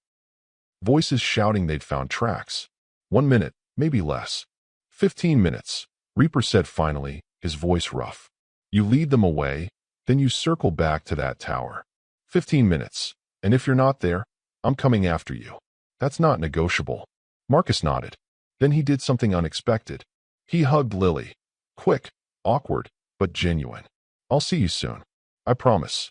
Voices shouting they'd found tracks. 1 minute, maybe less. 15 minutes, Reaper said finally, his voice rough. You lead them away, then you circle back to that tower. 15 minutes, and if you're not there, I'm coming after you. That's not negotiable. Marcus nodded. Then he did something unexpected. He hugged Lily. Quick, awkward, but genuine. I'll see you soon. I promise.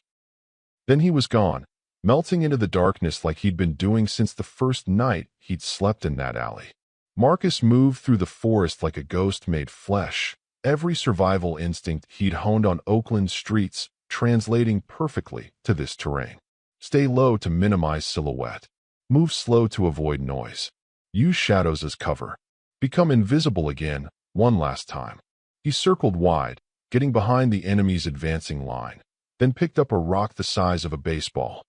Then he was gone, melting into the darkness like he'd been doing since the first night he'd slept in that alley. Marcus moved through the forest like a ghost made flesh, every survival instinct he'd honed on Oakland's streets translating perfectly to this terrain. Stay low to minimize silhouette. Move slow to avoid noise. Use shadows as cover. Become invisible again, one last time. He circled wide, getting behind the enemy's advancing line, then picked up a rock the size of a baseball.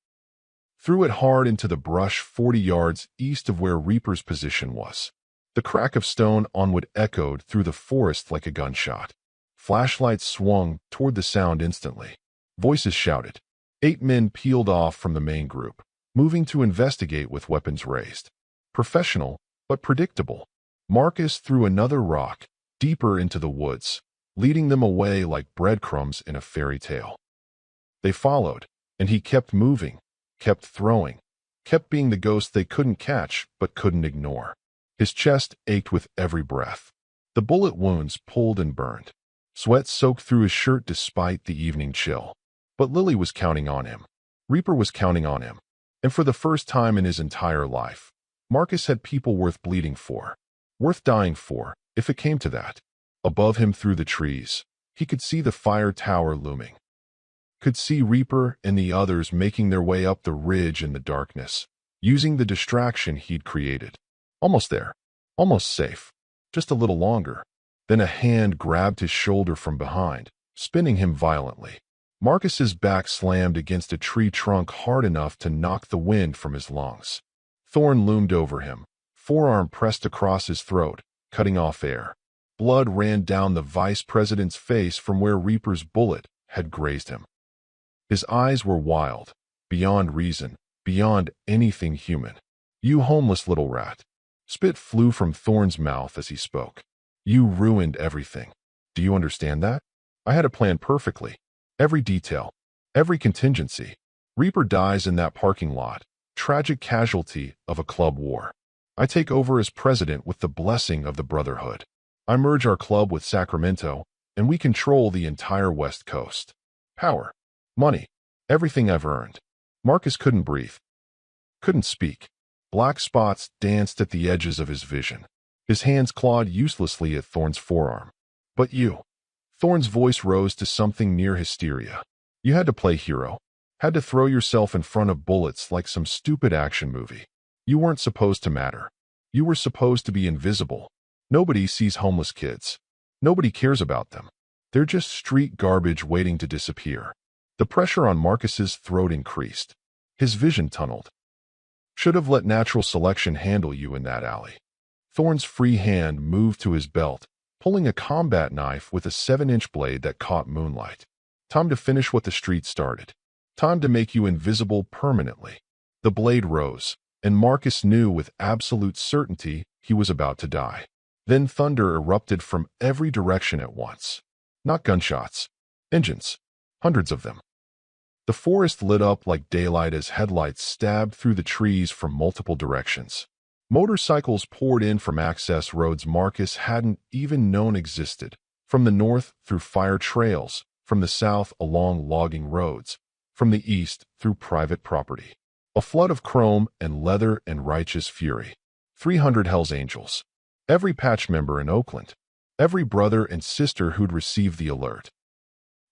Threw it hard into the brush 40 yards east of where Reaper's position was. The crack of stone on wood echoed through the forest like a gunshot. Flashlights swung toward the sound instantly. Voices shouted. 8 men peeled off from the main group, moving to investigate with weapons raised. Professional, but predictable. Marcus threw another rock, deeper into the woods, leading them away like breadcrumbs in a fairy tale. They followed, and he kept moving, kept throwing, kept being the ghost they couldn't catch but couldn't ignore. His chest ached with every breath. The bullet wounds pulled and burned. Sweat soaked through his shirt despite the evening chill. But Lily was counting on him. Reaper was counting on him. And for the first time in his entire life, Marcus had people worth bleeding for. Worth dying for, if it came to that. Above him through the trees, he could see the fire tower looming. Could see Reaper and the others making their way up the ridge in the darkness, using the distraction he'd created. Almost there. Almost safe. Just a little longer. Then a hand grabbed his shoulder from behind, spinning him violently. Marcus's back slammed against a tree trunk hard enough to knock the wind from his lungs. Thorn loomed over him, forearm pressed across his throat, cutting off air. Blood ran down the vice president's face from where Reaper's bullet had grazed him. His eyes were wild, beyond reason, beyond anything human. You homeless little rat. Spit flew from Thorn's mouth as he spoke. You ruined everything. Do you understand that? I had it planned perfectly. Every detail. Every contingency. Reaper dies in that parking lot. Tragic casualty of a club war. I take over as president with the blessing of the Brotherhood. I merge our club with Sacramento, and we control the entire West Coast. Power. Money. Everything I've earned. Marcus couldn't breathe. Couldn't speak. Black spots danced at the edges of his vision. His hands clawed uselessly at Thorn's forearm. But you. Thorn's voice rose to something near hysteria. You had to play hero. Had to throw yourself in front of bullets like some stupid action movie. You weren't supposed to matter. You were supposed to be invisible. Nobody sees homeless kids. Nobody cares about them. They're just street garbage waiting to disappear. The pressure on Marcus's throat increased. His vision tunneled. Should have let natural selection handle you in that alley. Thorn's free hand moved to his belt, pulling a combat knife with a 7-inch blade that caught moonlight. Time to finish what the street started. Time to make you invisible permanently. The blade rose, and Marcus knew with absolute certainty he was about to die. Then thunder erupted from every direction at once. Not gunshots. Engines. Hundreds of them. The forest lit up like daylight as headlights stabbed through the trees from multiple directions. Motorcycles poured in from access roads Marcus hadn't even known existed, from the north through fire trails, from the south along logging roads, from the east through private property. A flood of chrome and leather and righteous fury. 300 Hells Angels. Every patch member in Oakland. Every brother and sister who'd received the alert.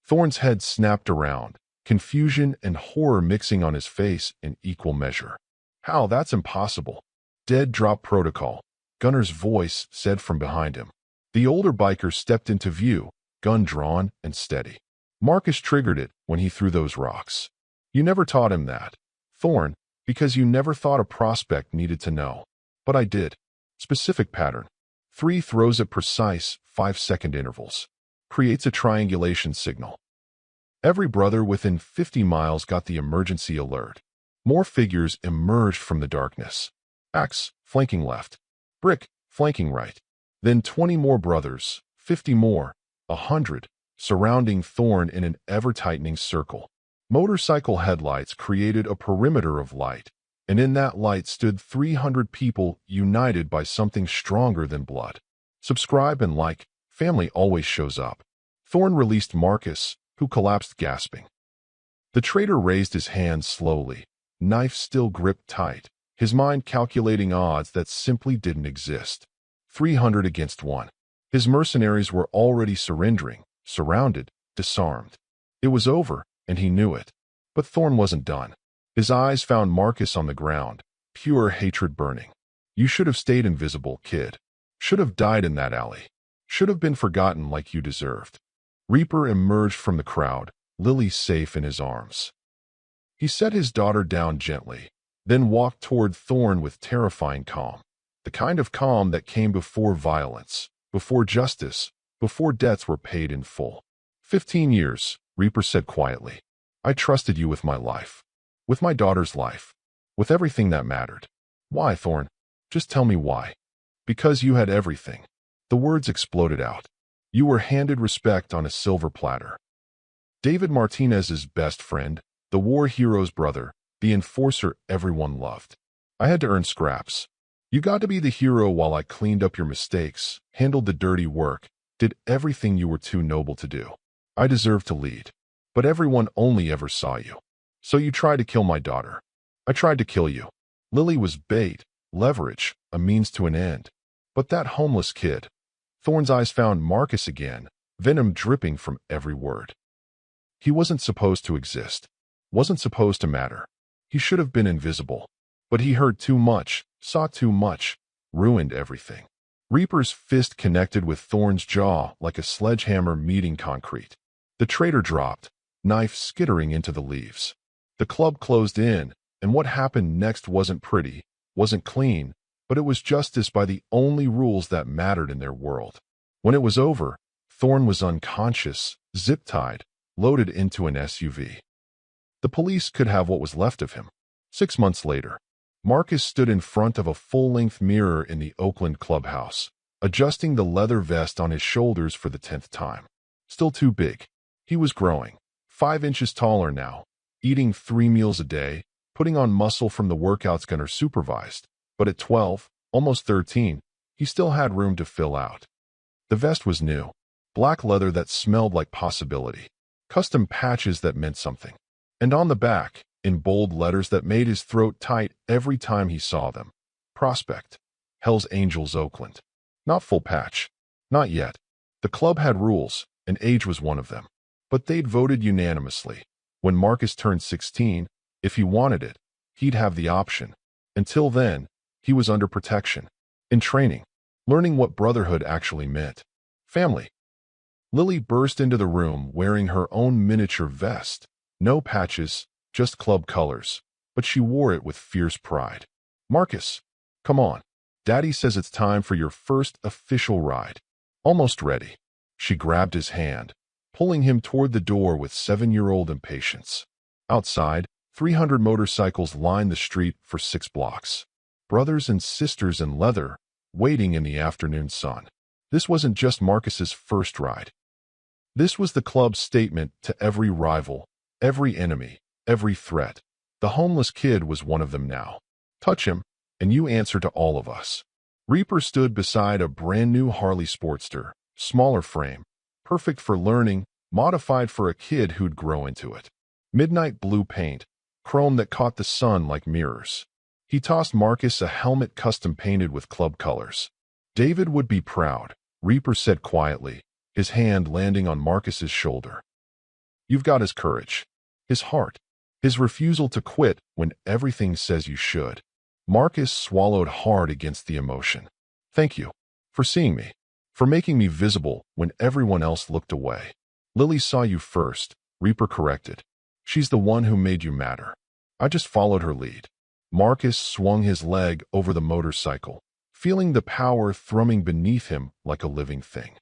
Thorn's head snapped around, confusion and horror mixing on his face in equal measure. How? That's impossible. Dead drop protocol. Gunner's voice said from behind him. The older biker stepped into view, gun drawn and steady. Marcus triggered it when he threw those rocks. You never taught him that, Thorn, because you never thought a prospect needed to know. But I did. Specific pattern. 3 throws at precise 5-second intervals. Creates a triangulation signal. Every brother within 50 miles got the emergency alert. More figures emerged from the darkness. Axe, flanking left. Brick, flanking right. Then 20 more brothers, 50 more, 100, surrounding Thorn in an ever-tightening circle. Motorcycle headlights created a perimeter of light, and in that light stood 300 people united by something stronger than blood. Subscribe and like. Family always shows up. Thorn released Marcus, who collapsed gasping. The traitor raised his hand slowly, knife still gripped tight, his mind calculating odds that simply didn't exist. 300 against 1. His mercenaries were already surrendering, surrounded, disarmed. It was over, and he knew it. But Thorn wasn't done. His eyes found Marcus on the ground, pure hatred burning. You should have stayed invisible, kid. Should have died in that alley. Should have been forgotten like you deserved. Reaper emerged from the crowd, Lily safe in his arms. He set his daughter down gently, then walked toward Thorn with terrifying calm. The kind of calm that came before violence, before justice, before debts were paid in full. 15 years, Reaper said quietly. I trusted you with my life. With my daughter's life. With everything that mattered. Why, Thorn? Just tell me why. Because you had everything. The words exploded out. You were handed respect on a silver platter. David Martinez's best friend, the war hero's brother, the enforcer everyone loved. I had to earn scraps. You got to be the hero while I cleaned up your mistakes, handled the dirty work, did everything you were too noble to do. I deserved to lead. But everyone only ever saw you. So you tried to kill my daughter. I tried to kill you. Lily was bait, leverage, a means to an end. But that homeless kid. Thorn's eyes found Marcus again, venom dripping from every word. He wasn't supposed to exist. Wasn't supposed to matter. He should have been invisible. But he heard too much, saw too much, ruined everything. Reaper's fist connected with Thorn's jaw like a sledgehammer meeting concrete. The traitor dropped, knife skittering into the leaves. The club closed in, and what happened next wasn't pretty, wasn't clean, but it was justice by the only rules that mattered in their world. When it was over, Thorn was unconscious, zip-tied, loaded into an SUV. The police could have what was left of him. 6 months later, Marcus stood in front of a full-length mirror in the Oakland clubhouse, adjusting the leather vest on his shoulders for the 10th time. Still too big. He was growing, 5 inches taller now, eating 3 meals a day, putting on muscle from the workouts Gunner supervised. But at 12, almost 13, he still had room to fill out. The vest was new, black leather that smelled like possibility, custom patches that meant something. And on the back, in bold letters that made his throat tight every time he saw them, Prospect, Hell's Angels Oakland. Not full patch. Not yet. The club had rules, and age was one of them. But they'd voted unanimously. When Marcus turned 16, if he wanted it, he'd have the option. Until then, he was under protection, in training, learning what brotherhood actually meant. Family. Lily burst into the room wearing her own miniature vest. No patches, just club colors, but she wore it with fierce pride. Marcus, come on. Daddy says it's time for your first official ride. Almost ready. She grabbed his hand, pulling him toward the door with 7-year-old impatience. Outside, 300 motorcycles lined the street for 6 blocks. Brothers and sisters in leather, waiting in the afternoon sun. This wasn't just Marcus's first ride. This was the club's statement to every rival, every enemy, every threat. The homeless kid was one of them now. Touch him, and you answer to all of us. Reaper stood beside a brand-new Harley Sportster, smaller frame, perfect for learning, modified for a kid who'd grow into it. Midnight blue paint, chrome that caught the sun like mirrors. He tossed Marcus a helmet custom painted with club colors. David would be proud, Reaper said quietly, his hand landing on Marcus's shoulder. You've got his courage, his heart, his refusal to quit when everything says you should. Marcus swallowed hard against the emotion. Thank you. For seeing me. For making me visible when everyone else looked away. Lily saw you first, Reaper corrected. She's the one who made you matter. I just followed her lead. Marcus swung his leg over the motorcycle, feeling the power thrumming beneath him like a living thing.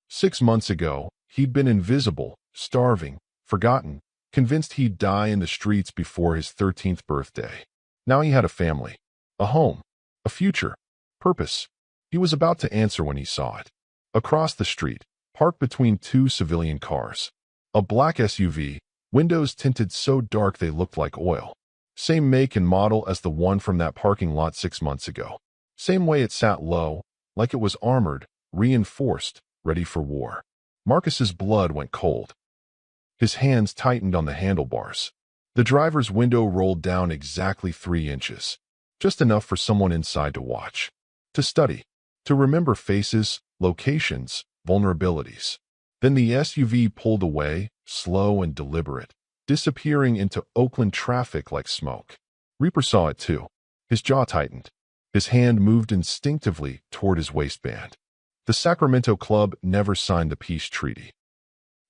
6 months ago, he'd been invisible, starving, forgotten, convinced he'd die in the streets before his 13th birthday. Now he had a family, a home, a future, purpose. He was about to answer when he saw it. Across the street, parked between 2 civilian cars. A black SUV, windows tinted so dark they looked like oil. Same make and model as the one from that parking lot 6 months ago. Same way it sat low, like it was armored, reinforced, ready for war. Marcus's blood went cold. His hands tightened on the handlebars. The driver's window rolled down exactly 3 inches. Just enough for someone inside to watch. To study. To remember faces, locations, vulnerabilities. Then the SUV pulled away, slow and deliberate, disappearing into Oakland traffic like smoke. Reaper saw it too. His jaw tightened. His hand moved instinctively toward his waistband. The Sacramento Club never signed the peace treaty.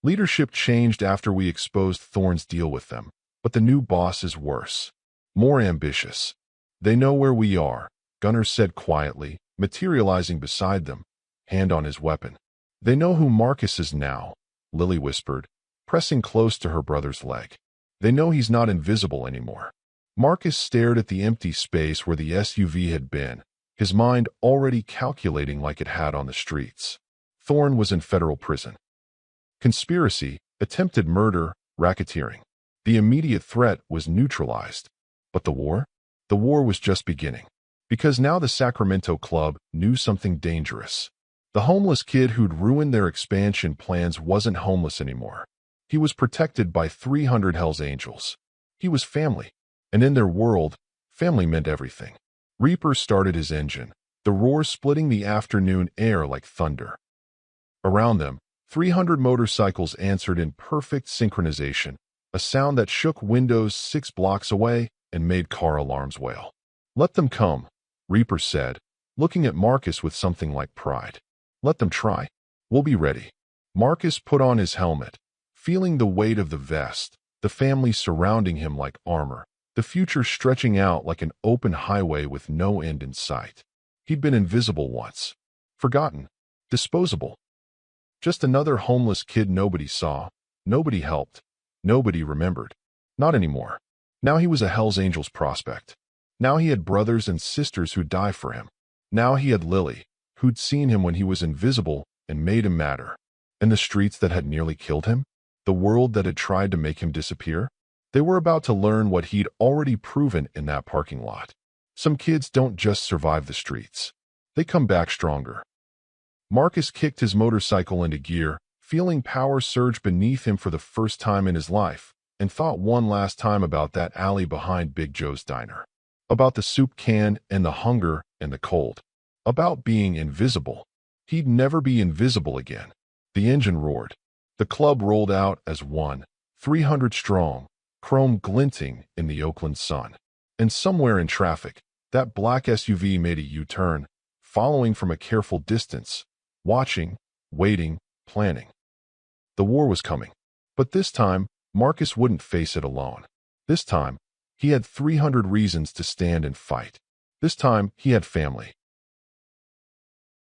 Leadership changed after we exposed Thorne's deal with them, but the new boss is worse. More ambitious. They know where we are, Gunner said quietly, materializing beside them, hand on his weapon. They know who Marcus is now, Lily whispered, pressing close to her brother's leg. They know he's not invisible anymore. Marcus stared at the empty space where the SUV had been, his mind already calculating like it had on the streets. Thorne was in federal prison. Conspiracy, attempted murder, racketeering. The immediate threat was neutralized. But the war? The war was just beginning. Because now the Sacramento Club knew something dangerous. The homeless kid who'd ruined their expansion plans wasn't homeless anymore. He was protected by 300 Hells Angels. He was family. And in their world, family meant everything. Reaper started his engine, the roar splitting the afternoon air like thunder. Around them, 300 motorcycles answered in perfect synchronization, a sound that shook windows 6 blocks away and made car alarms wail. Let them come, Reaper said, looking at Marcus with something like pride. Let them try. We'll be ready. Marcus put on his helmet, feeling the weight of the vest, the family surrounding him like armor, the future stretching out like an open highway with no end in sight. He'd been invisible once. Forgotten. Disposable. Just another homeless kid nobody saw, nobody helped, nobody remembered. Not anymore. Now he was a Hells Angels prospect. Now he had brothers and sisters who'd die for him. Now he had Lily, who'd seen him when he was invisible and made him matter. And the streets that had nearly killed him? The world that had tried to make him disappear? They were about to learn what he'd already proven in that parking lot. Some kids don't just survive the streets. They come back stronger. Marcus kicked his motorcycle into gear, feeling power surge beneath him for the first time in his life, and thought one last time about that alley behind Big Joe's diner. About the soup can and the hunger and the cold. About being invisible. He'd never be invisible again. The engine roared. The club rolled out as one, 300 strong, chrome glinting in the Oakland sun. And somewhere in traffic, that black SUV made a U-turn, following from a careful distance, watching, waiting, planning. The war was coming. But this time, Marcus wouldn't face it alone. This time, he had 300 reasons to stand and fight. This time, he had family.